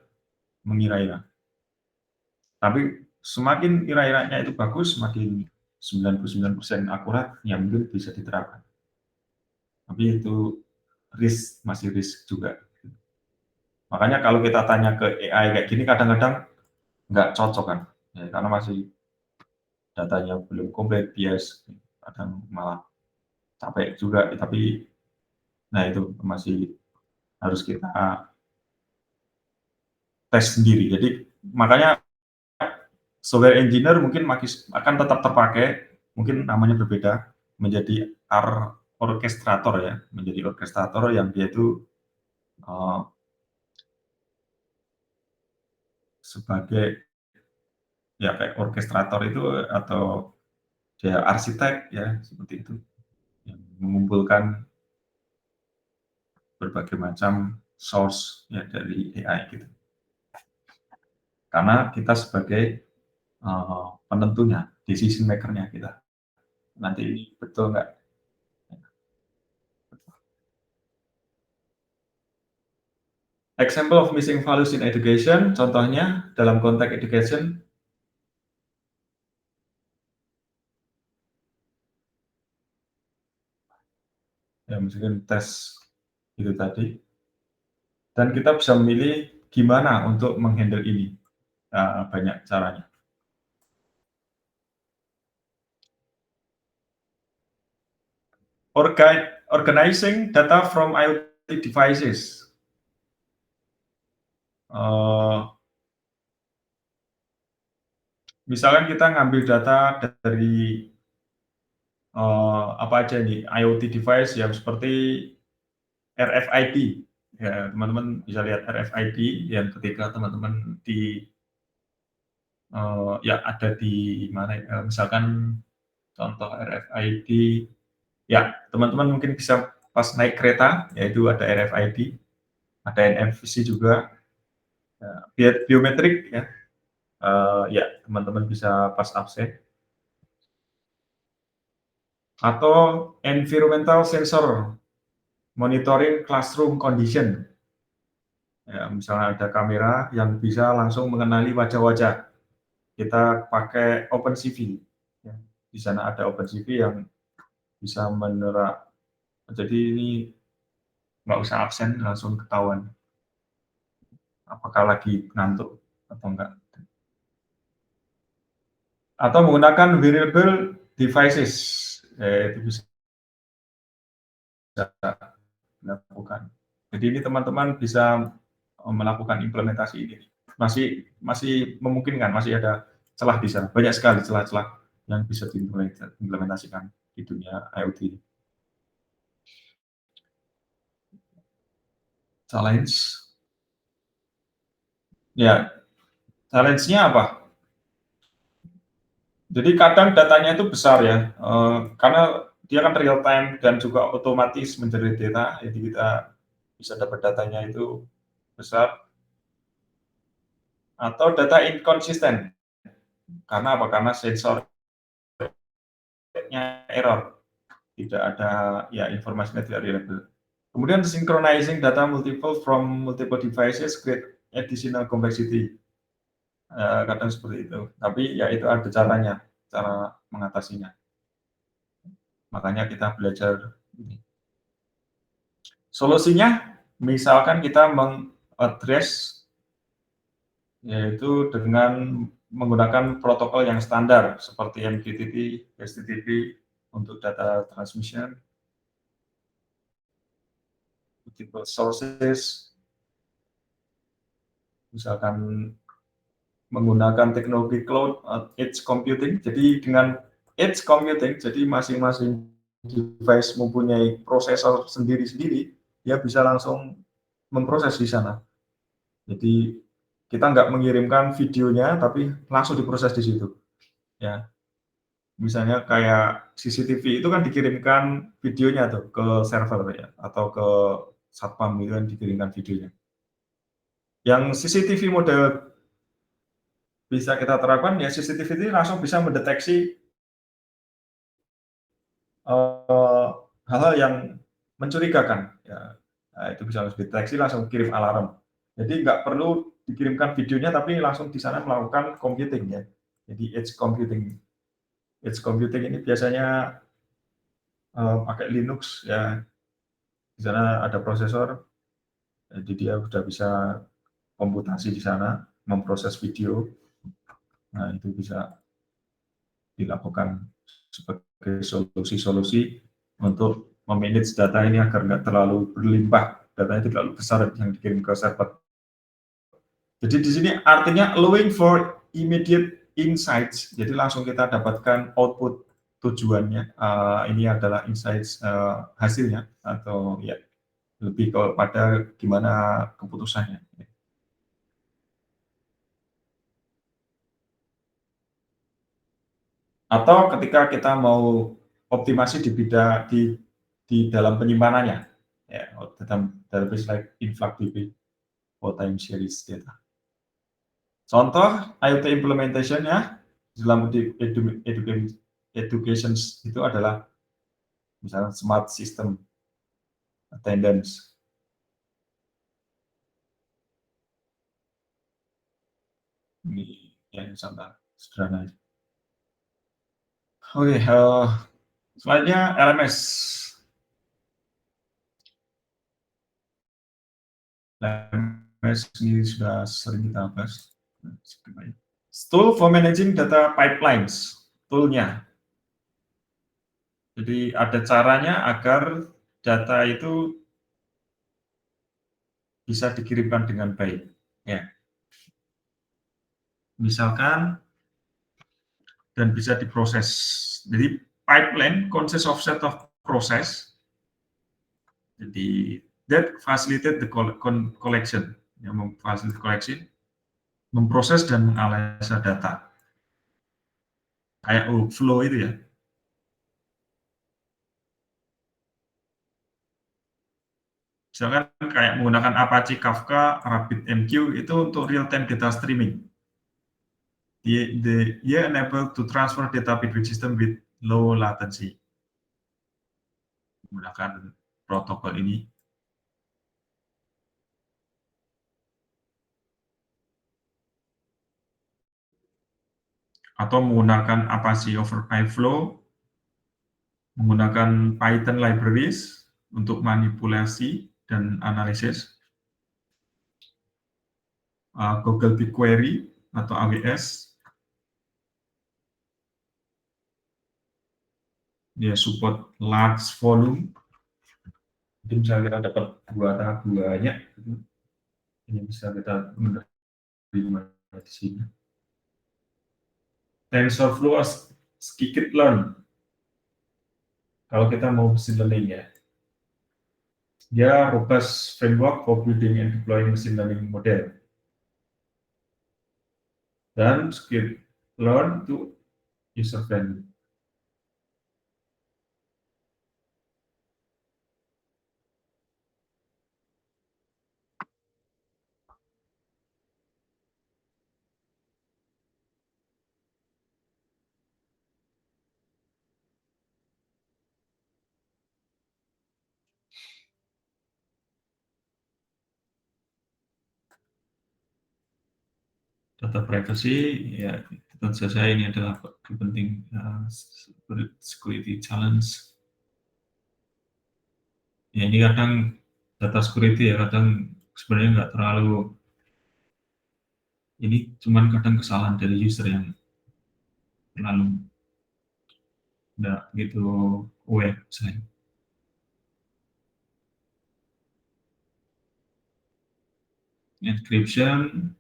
[SPEAKER 2] mengira-ira. Tapi semakin kira-kiranya itu bagus, semakin 99% akurat, ya mungkin bisa diterapkan. Tapi itu masih risk juga. Makanya kalau kita tanya ke AI kayak gini, kadang-kadang nggak cocok kan, ya, karena masih datanya belum komplit, bias, kadang malah capek juga. Tapi, nah itu masih harus kita tes sendiri. Jadi makanya software engineer mungkin akan tetap terpakai, mungkin namanya berbeda, menjadi orkestrator ya, menjadi orkestrator yang dia itu sebagai ya kayak orkestrator itu atau dia arsitek ya seperti itu, yang mengumpulkan berbagai macam source ya dari AI gitu. Karena kita sebagai penentunya, decision maker-nya kita. Nanti ini betul nggak? Example of missing values in education, contohnya dalam konteks education, ya mungkin tes itu tadi, dan kita bisa memilih gimana untuk menghandle ini, banyak caranya. Organizing data from IoT devices. Misalkan kita ngambil data dari apa aja nih IoT device yang seperti RFID, ya teman-teman bisa lihat RFID yang ketika teman-teman ya ada di mana, misalkan contoh RFID, ya teman-teman mungkin bisa pas naik kereta, yaitu ada RFID, ada NFC juga, biometrik ya, ya teman-teman bisa pas absen. Atau environmental sensor, monitoring classroom condition. Ya, misalnya ada kamera yang bisa langsung mengenali wajah-wajah. Kita pakai OpenCV. Ya. Di sana ada OpenCV yang bisa menerap. Jadi ini nggak usah absen, langsung ketahuan apakah lagi ngantuk atau enggak. Atau menggunakan wearable devices, itu bisa dilakukan. Jadi ini teman-teman bisa melakukan implementasi ini. Masih memungkinkan, masih ada celah di sana. Banyak sekali celah-celah yang bisa diimplementasikan di dunia IoT. Challenge. Ya, challenge-nya apa? Jadi kadang datanya itu besar ya, karena dia kan real time dan juga otomatis menjerit data, jadi kita bisa dapat datanya itu besar. Atau data inconsistent, karena apa? Karena sensornya error, tidak ada ya informasinya tidak reliable. Kemudian synchronizing data multiple from multiple devices create additional complexity. Kadang seperti itu. Tapi ya itu ada caranya, cara mengatasinya. Makanya kita belajar ini. Solusinya, misalkan kita mengaddress yaitu dengan menggunakan protokol yang standar seperti MQTT, HTTP untuk data transmission, multiple sources, misalkan menggunakan teknologi cloud edge computing. Jadi dengan edge computing, jadi masing-masing device mempunyai prosesor sendiri-sendiri, dia bisa langsung memproses di sana. Jadi kita nggak mengirimkan videonya, tapi langsung diproses di situ. Ya, misalnya kayak CCTV itu kan dikirimkan videonya tuh ke server ya, atau ke satpam itu kan dikirimkan videonya. Yang CCTV model bisa kita terapkan ya, CCTV ini langsung bisa mendeteksi hal-hal yang mencurigakan. Ya, nah, itu bisa langsung deteksi, langsung kirim alarm. Jadi nggak perlu dikirimkan videonya, tapi langsung di sana melakukan computing ya. Jadi edge computing. Edge computing ini biasanya pakai Linux ya. Di sana ada prosesor, jadi dia sudah bisa komputasi di sana, memproses video. Nah, itu bisa dilakukan sebagai solusi-solusi untuk memanage data ini agar nggak terlalu berlimpah, datanya tidak terlalu besar yang dikirim ke server. Jadi di sini artinya allowing for immediate insights, jadi langsung kita dapatkan output tujuannya. Ini adalah insights hasilnya, atau ya lebih kepada gimana keputusannya. Atau ketika kita mau optimasi di dalam penyimpanannya, ya, dalam database like InfluxDB or time series data. Contoh IoT implementation-nya dalam education itu adalah misalnya smart system attendance. Ini yang sangat sederhana. Oke, selanjutnya LMS. LMS ini sudah sering kita bahas. Tool for managing data pipelines, toolnya. Jadi ada caranya agar data itu bisa dikirimkan dengan baik. Ya. Misalkan dan bisa diproses. Jadi pipeline consists of set of process. Jadi that facilitate the collection, yang memfasilitasi collection, memproses dan menganalisa data. Kayak workflow itu ya. Misalkan kayak menggunakan Apache Kafka, RabbitMQ itu untuk real-time data streaming. They enable to transfer data between system with low latency. Menggunakan protokol ini. Atau menggunakan Apache Overflow, menggunakan Python libraries untuk manipulasi dan analisis, Google BigQuery atau AWS, dia support large volume. Jadi misalnya kita dapat data banyak, ini bisa kita menerima di sini. TensorFlow Scikit-learn. Kalau kita mau machine learning ya, dia robust framework for building and deploying machine learning model. Dan Scikit-learn itu user friendly. data privacy, ya tentu saja ini adalah penting security challenge. Ya ini kadang data security ya kadang sebenarnya nggak terlalu, ini cuman kadang kesalahan dari user yang terlalu nggak gitu aware saya. Encryption.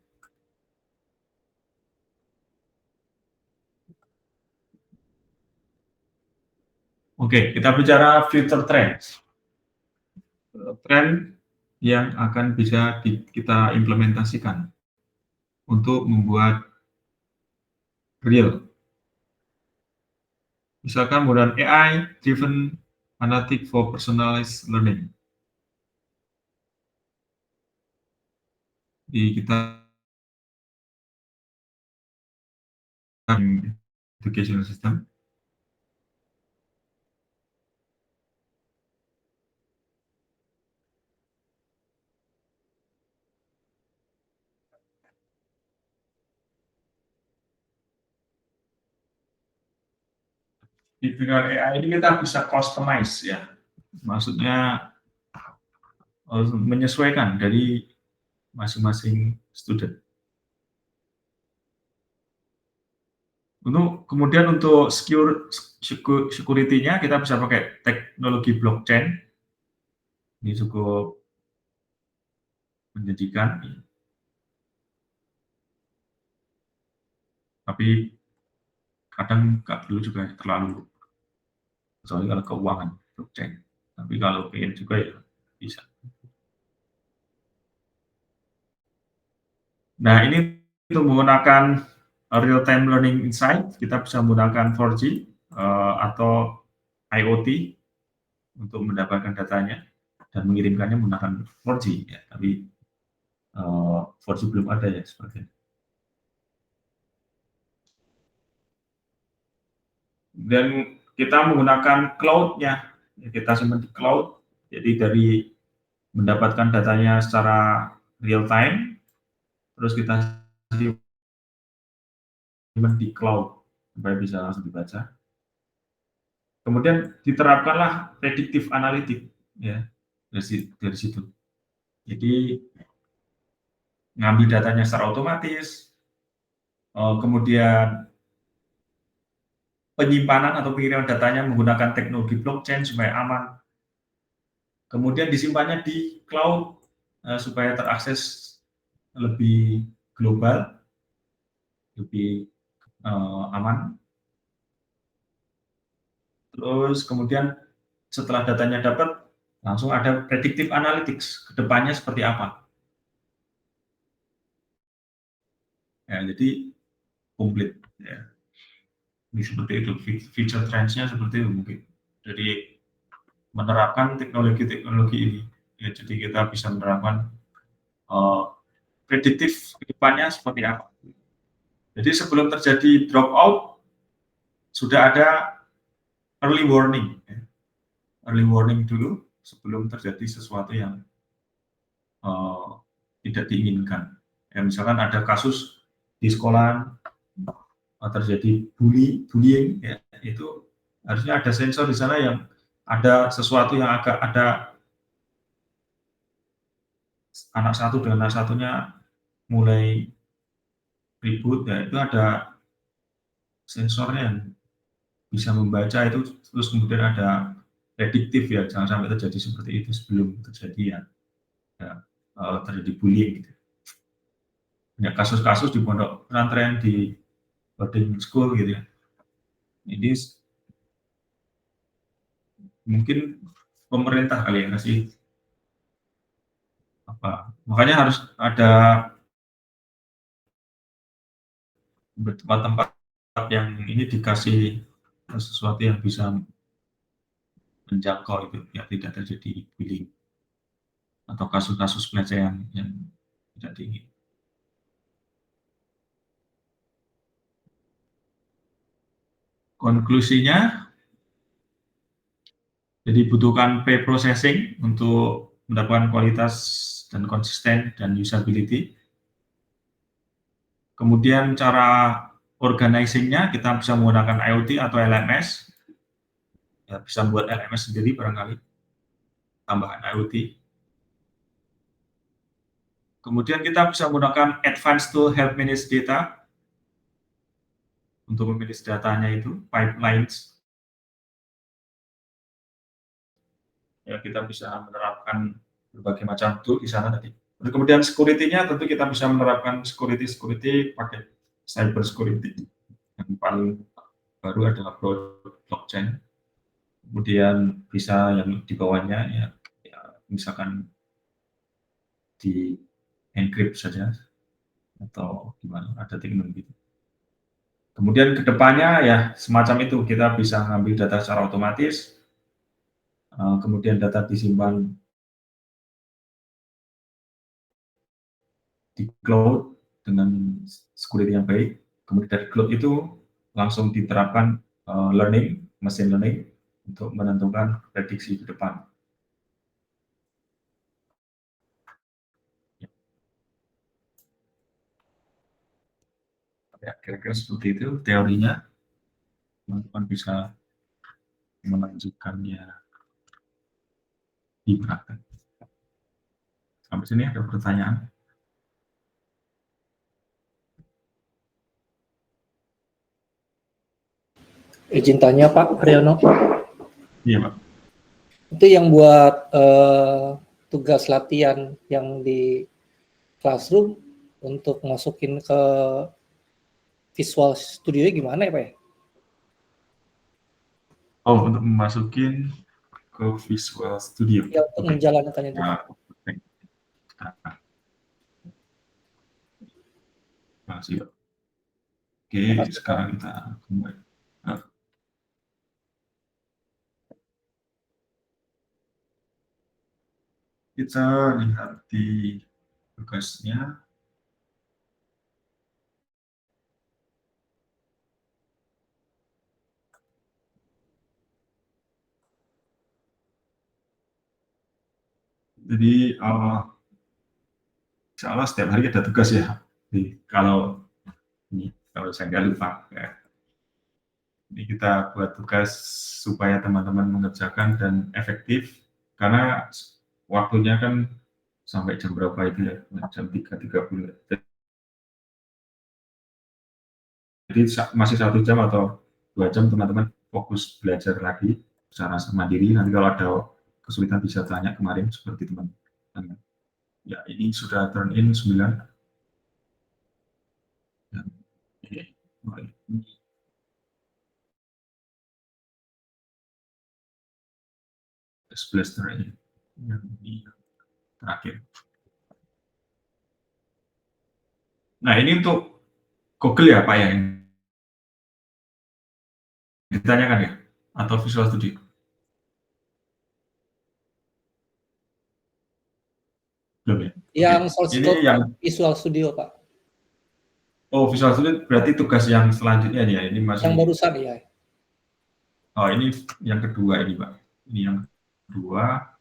[SPEAKER 2] Oke, kita bicara future trends. Trend yang akan bisa kita implementasikan untuk membuat real. Misalkan menggunakan AI driven analytic for personalized learning. Di kita educational system. Di dengan AI ini kita bisa customize ya, maksudnya menyesuaikan dari masing-masing student. Kemudian untuk security-nya kita bisa pakai teknologi blockchain. Ini cukup menjanjikan, tapi kadang nggak perlu juga terlalu, kecuali kalau keuangan blockchain. Tapi kalau pengen juga ya bisa. Nah ini untuk menggunakan real time learning insight, kita bisa menggunakan 4G atau IoT untuk mendapatkan datanya dan mengirimkannya menggunakan 4G ya, tapi 4G belum ada ya seperti. Dan kita menggunakan cloud-nya, ya, kita simpan di cloud, jadi dari mendapatkan datanya secara real time, terus kita simpan di cloud supaya bisa langsung dibaca. Kemudian diterapkanlah predictive analytic ya dari situ. Jadi ngambil datanya secara otomatis, kemudian penyimpanan atau pengiriman datanya menggunakan teknologi blockchain supaya aman. Kemudian disimpannya di cloud supaya terakses lebih global, lebih aman. Terus kemudian setelah datanya dapat, langsung ada predictive analytics, ke depannya seperti apa. Ya, jadi komplit. Ya. Ini seperti itu, feature trends-nya seperti itu mungkin. Jadi menerapkan teknologi-teknologi ini, ya, jadi kita bisa menerapkan prediktif ke depannya seperti apa. Jadi sebelum terjadi dropout, sudah ada early warning. Ya. Early warning dulu sebelum terjadi sesuatu yang tidak diinginkan. Ya, misalkan ada kasus di sekolah terjadi bullying, ya, itu harusnya ada sensor di sana yang ada sesuatu yang agak ada anak satu dengan anak satunya mulai ribut, ya itu ada sensornya yang bisa membaca itu, terus kemudian ada prediktif ya, jangan sampai terjadi seperti itu sebelum terjadi ya terjadi bullying gitu. Banyak kasus-kasus di pondok pesantren, di boarding school gitu ya. Ini mungkin pemerintah kali ya kasih apa, makanya harus ada tempat-tempat yang ini dikasih sesuatu yang bisa menjangkau itu ya, tidak terjadi bullying atau kasus-kasus pelecehan yang tidak tinggi. Konklusinya, jadi butuhkan pre-processing untuk mendapatkan kualitas dan konsisten dan usability. Kemudian cara organizing-nya kita bisa menggunakan IoT atau LMS. Ya, bisa buat LMS sendiri barangkali, tambahan IoT. Kemudian kita bisa menggunakan advanced tool help manage data untuk memanage datanya itu, pipelines. Ya, kita bisa menerapkan berbagai macam tool di sana tadi. Kemudian security-nya tentu kita bisa menerapkan security pakai cyber security. Yang paling baru adalah blockchain. Kemudian bisa yang di bawahnya ya misalkan di encrypt saja atau gimana, ada teknologi. Kemudian kedepannya ya semacam itu, kita bisa ngambil data secara otomatis, kemudian data disimpan di cloud dengan security yang baik. Kemudian dari cloud itu langsung diterapkan machine learning untuk menentukan prediksi ke depan. Ya, kira-kira seperti itu teorinya. Teman-teman bisa melanjutkannya di praktek. Sampai sini ada pertanyaan?
[SPEAKER 3] Izin tanya Pak Haryono.
[SPEAKER 2] Iya Pak.
[SPEAKER 3] Itu yang buat tugas latihan yang di classroom untuk masukin ke Visual Studio gimana ya Pak ya?
[SPEAKER 2] Oh, untuk memasukin ke Visual Studio.
[SPEAKER 3] Ya, untuk menjalankannya itu.
[SPEAKER 2] Makasih Pak. Oke, sekarang kita mulai. Kita lihat di tugasnya. Jadi insya Allah setiap hari ada tugas ya. Jadi, kalau saya nggak lupa. Ya. Ini kita buat tugas supaya teman-teman mengerjakan dan efektif, karena waktunya kan sampai jam berapa itu ya? Jam 3.30. Jadi masih 1 jam atau 2 jam teman-teman fokus belajar lagi secara mandiri. Nanti kalau ada kesulitan bisa tanya kemarin seperti teman-teman. Ya, ini sudah turn in 9. Dan ini blaster ini yang ini terakhir. Nah, ini untuk Google ya Pak ya, yang ditanyakan ya, atau Visual Studio? Belum ya?
[SPEAKER 3] Yang
[SPEAKER 2] Ini yang
[SPEAKER 3] Visual Studio Pak.
[SPEAKER 2] Oh, Visual Studio berarti tugas yang selanjutnya ya, ini masih.
[SPEAKER 3] Yang barusan ya.
[SPEAKER 2] Oh, ini yang kedua ini Pak. Ini yang kedua.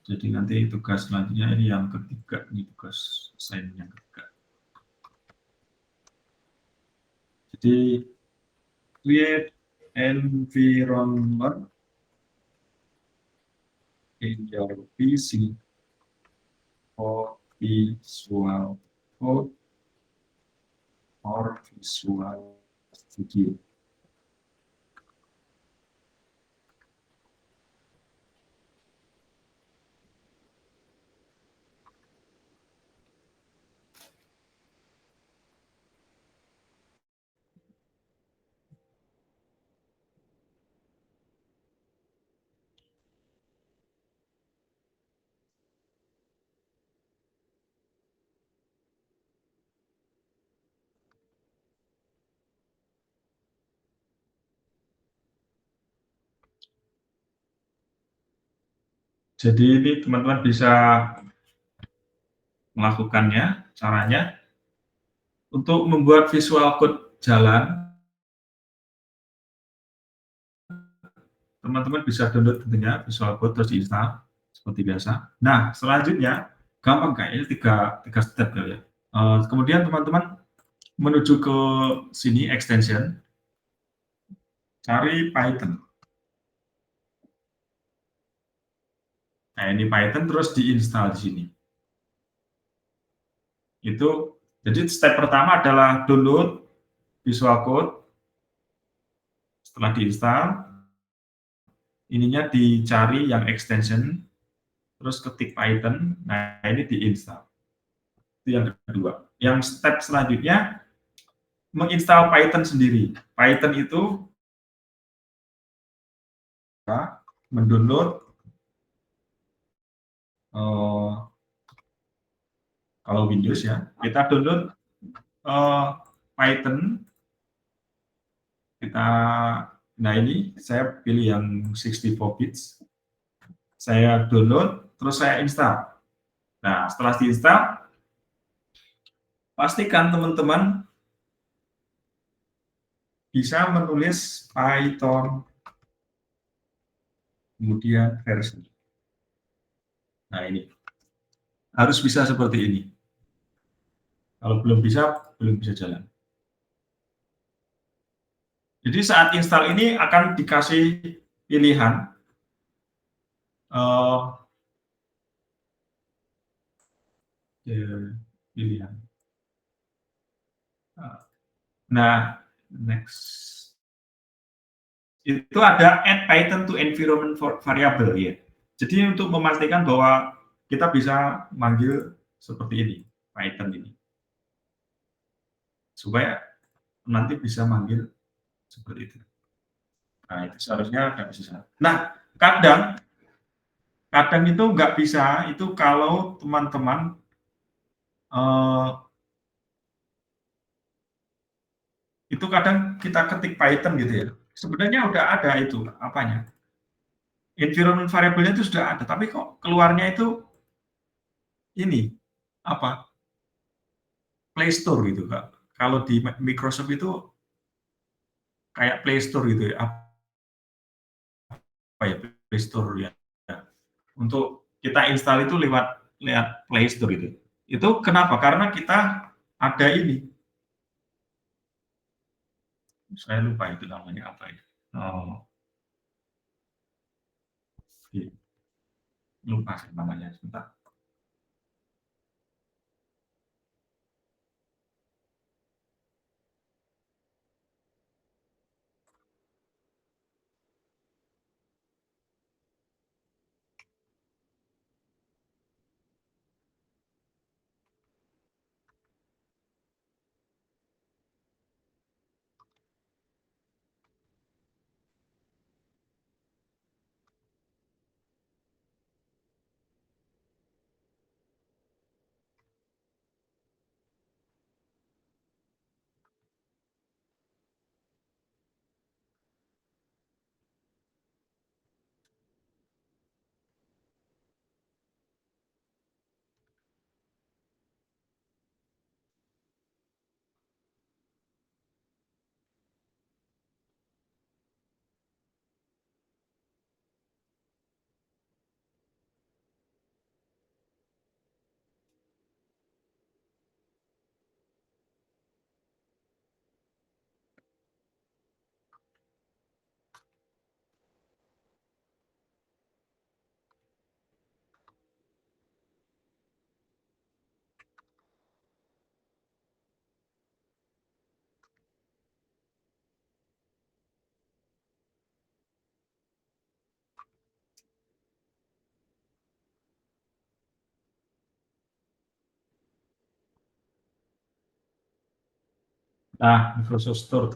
[SPEAKER 2] Jadi nanti tugas selanjutnya ini yang ketiga, ini tugas assignment yang ketiga. Jadi create environment in your PC for Visual Code or Visual Studio. Jadi ini teman-teman bisa melakukannya, caranya untuk membuat visual code jalan. Teman-teman bisa download tentunya Visual Code terus diinstal seperti biasa. Nah, selanjutnya gampang kayaknya tiga step ya. Kemudian teman-teman menuju ke sini extension, cari Python. Nah, ini Python terus diinstal di sini. Itu jadi step pertama adalah download Visual Code. Setelah diinstal, ininya dicari yang extension, terus ketik Python. Nah, ini diinstal. Itu yang kedua. Yang step selanjutnya menginstal Python sendiri. Python itu mendownload kalau Windows ya, kita download Python. Nah ini saya pilih yang 64 bits. Saya download, terus saya install. Nah, setelah diinstal, pastikan teman-teman bisa menulis Python, kemudian versi. Nah, ini harus bisa seperti ini. Kalau belum bisa jalan. Jadi saat install ini akan dikasih pilihan pilihan. Nah, next itu ada add Python to environment variable ya. Jadi untuk memastikan bahwa kita bisa manggil seperti ini, Python ini, supaya nanti bisa manggil seperti itu. Nah, itu seharusnya nggak bisa. Nah, kadang itu nggak bisa, itu kalau teman-teman itu kadang kita ketik Python gitu ya. Sebenarnya udah ada itu apanya. Environment variable-nya itu sudah ada, tapi kok keluarnya itu ini apa? Play Store gitu, Kak. Kalau di Microsoft itu kayak Play Store gitu ya. Apa ya Play Store ya. Untuk kita install itu lewat Play Store itu. Itu kenapa? Karena kita ada ini. Saya lupa itu namanya apa ya. Lupa sih namanya sebentar. Nah, Microsoft Store.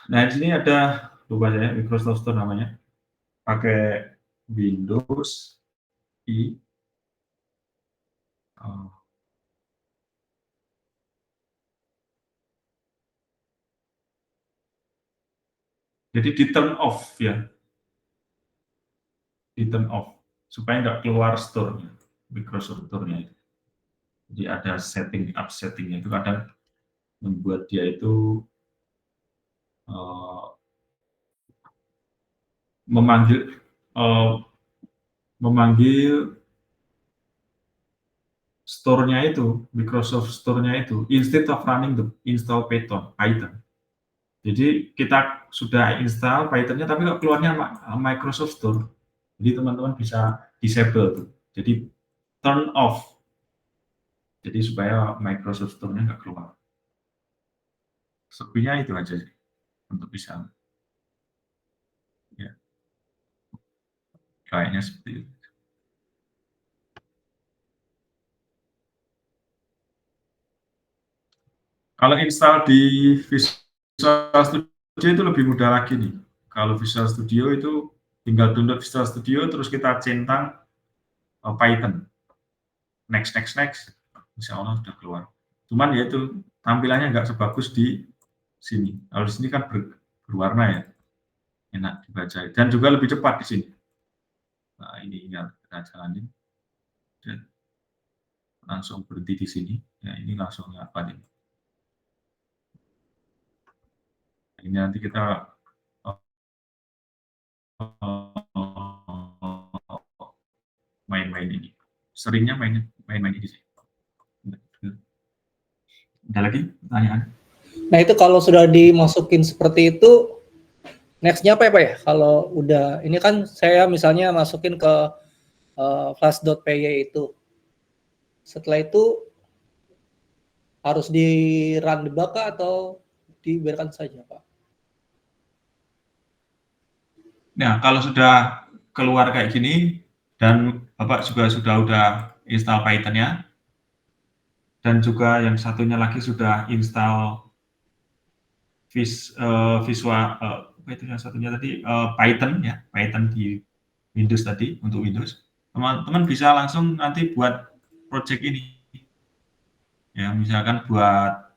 [SPEAKER 2] Nah, di sini ada lupa saya Microsoft Store namanya. Pakai Windows i jadi di turn off ya. Di turn off supaya nggak keluar store-nya, Microsoft Store-nya. Jadi ada settingnya itu kadang membuat dia itu memanggil store-nya itu, Microsoft Store-nya itu, instead of running the install Python, Jadi kita sudah install Python-nya, tapi kok keluarnya Microsoft Store. Jadi teman-teman bisa disable tuh. Jadi turn off. Jadi supaya Microsoft Store-nya nggak keluar. Selebihnya itu aja sih untuk bisa. Ya, kayaknya seperti itu. Kalau install di Visual Studio itu lebih mudah lagi nih. Kalau Visual Studio itu tinggal download Visual Studio terus kita centang Python. Next, insya Allah sudah keluar. Cuman ya itu tampilannya nggak sebagus di sini. Kalau di sini kan berwarna ya, enak dibaca dan juga lebih cepat di sini. Nah ini tinggal kita jalanin dan langsung berhenti di sini. Ya ini langsung apa nih? Ini nanti kita main-main ini. Seringnya main-main ini sih. Ada lagi pertanyaan?
[SPEAKER 3] Nah itu kalau sudah dimasukin seperti itu, next-nya apa ya Pak ya? Kalau udah, ini kan saya misalnya masukin ke flash.py itu. Setelah itu harus di run debug atau dibiarkan saja Pak?
[SPEAKER 2] Nah, kalau sudah keluar kayak gini dan Bapak juga udah install Python-nya dan juga yang satunya lagi sudah install apa itu yang satunya tadi Python ya, Python di Windows tadi untuk Windows. Teman-teman bisa langsung nanti buat project ini. Ya, misalkan buat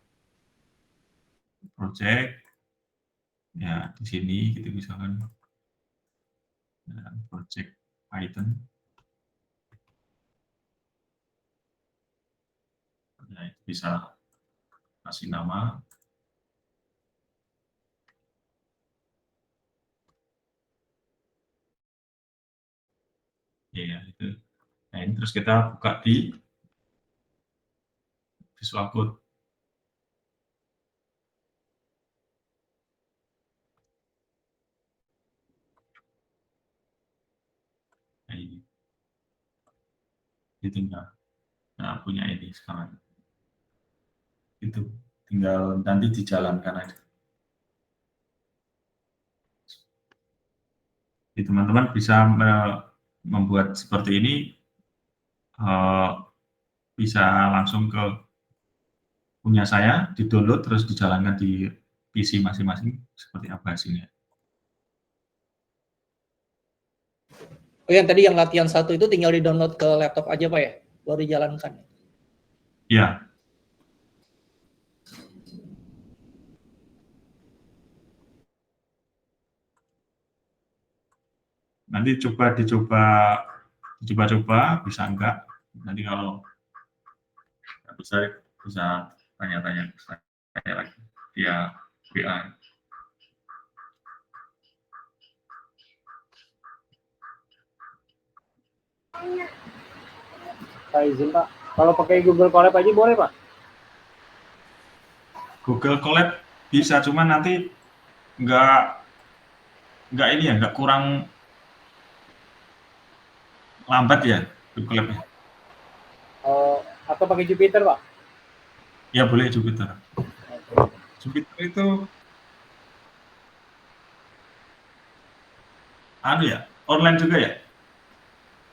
[SPEAKER 2] project ya di sini gitu misalkan project Python. Ya, bisa kasih nama. Ya, itu. Nah, ini terus kita buka di Visual Code. Nah, ini tinggal punya ini sekarang. Itu tinggal nanti dijalankan aja. Jadi teman-teman bisa membuat seperti ini, bisa langsung ke punya saya, di-download terus dijalankan di PC masing-masing seperti apa hasilnya.
[SPEAKER 3] Oh yang tadi yang latihan 1 itu tinggal di-download ke laptop aja Pak ya? Baru dijalankan.
[SPEAKER 2] Ya. Nanti dicoba-coba, bisa enggak. Nanti kalau bisa tanya-tanya saya lagi via WA.
[SPEAKER 4] Pak izin Pak, kalau pakai Google Colab aja boleh Pak?
[SPEAKER 2] Google Colab bisa, cuman nanti nggak ini ya, nggak kurang lambat ya Google Colab-nya.
[SPEAKER 4] Atau pakai Jupyter Pak?
[SPEAKER 2] Ya boleh Jupyter. Jupyter itu online juga ya?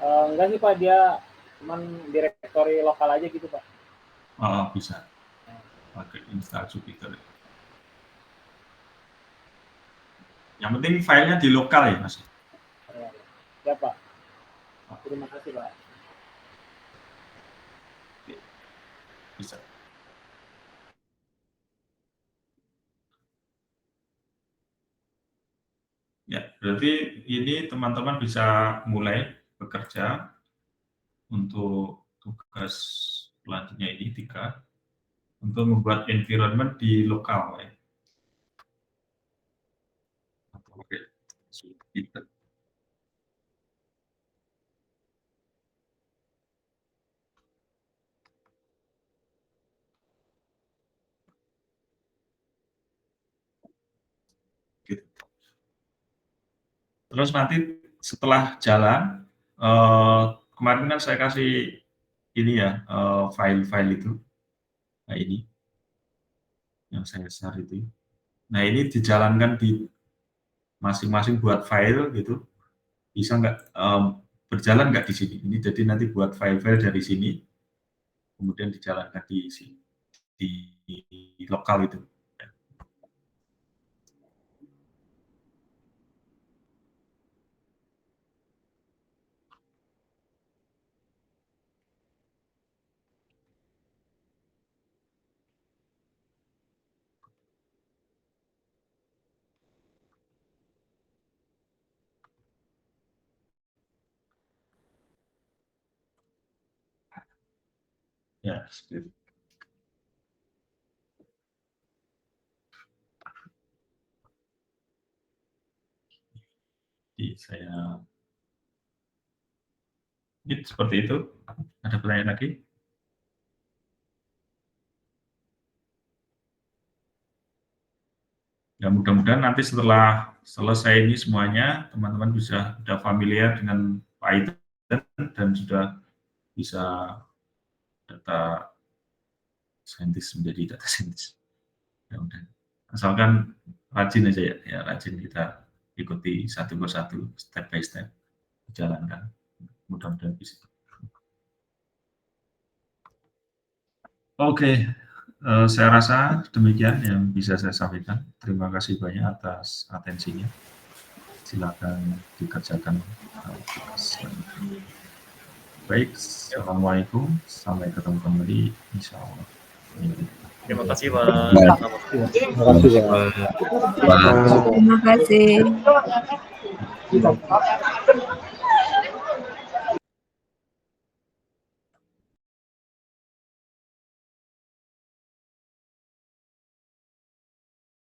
[SPEAKER 4] Enggak sih Pak, dia cuman direktori lokal aja gitu Pak.
[SPEAKER 2] Oh, bisa. Pakai install Jupyter. Yang penting filenya di lokal ya Mas.
[SPEAKER 4] Ya Pak. Terima kasih Pak.
[SPEAKER 2] Bisa. Ya, berarti ini teman-teman bisa mulai bekerja untuk tugas selanjutnya ini 3 untuk membuat environment di lokal ya. Oke. Terus nanti setelah jalan, kemarin kan saya kasih ini ya, file-file itu. Nah ini, yang saya share itu. Nah ini dijalankan di masing-masing buat file gitu. Bisa nggak berjalan nggak di sini? Ini jadi nanti buat file-file dari sini, kemudian dijalankan di sini, di lokal itu. Ya, seperti itu. Jadi saya ini seperti itu. Ada pertanyaan lagi? Ya mudah-mudahan nanti setelah selesai ini semuanya, teman-teman bisa sudah familiar dengan Python dan sudah bisa data scientist menjadi data scientist. Ya udah. Asalkan rajin aja ya, rajin kita ikuti satu persatu, step by step, jalankan. Mudah-mudahan bisa. Oke, saya rasa demikian yang bisa saya sampaikan. Terima kasih banyak atas atensinya. Silakan dikerjakan tugas. Baik, assalamualaikum. Sampai ketemu kembali, insya Allah.
[SPEAKER 1] Terima kasih Pak.
[SPEAKER 3] Terima kasih, Pak.
[SPEAKER 5] Terima kasih.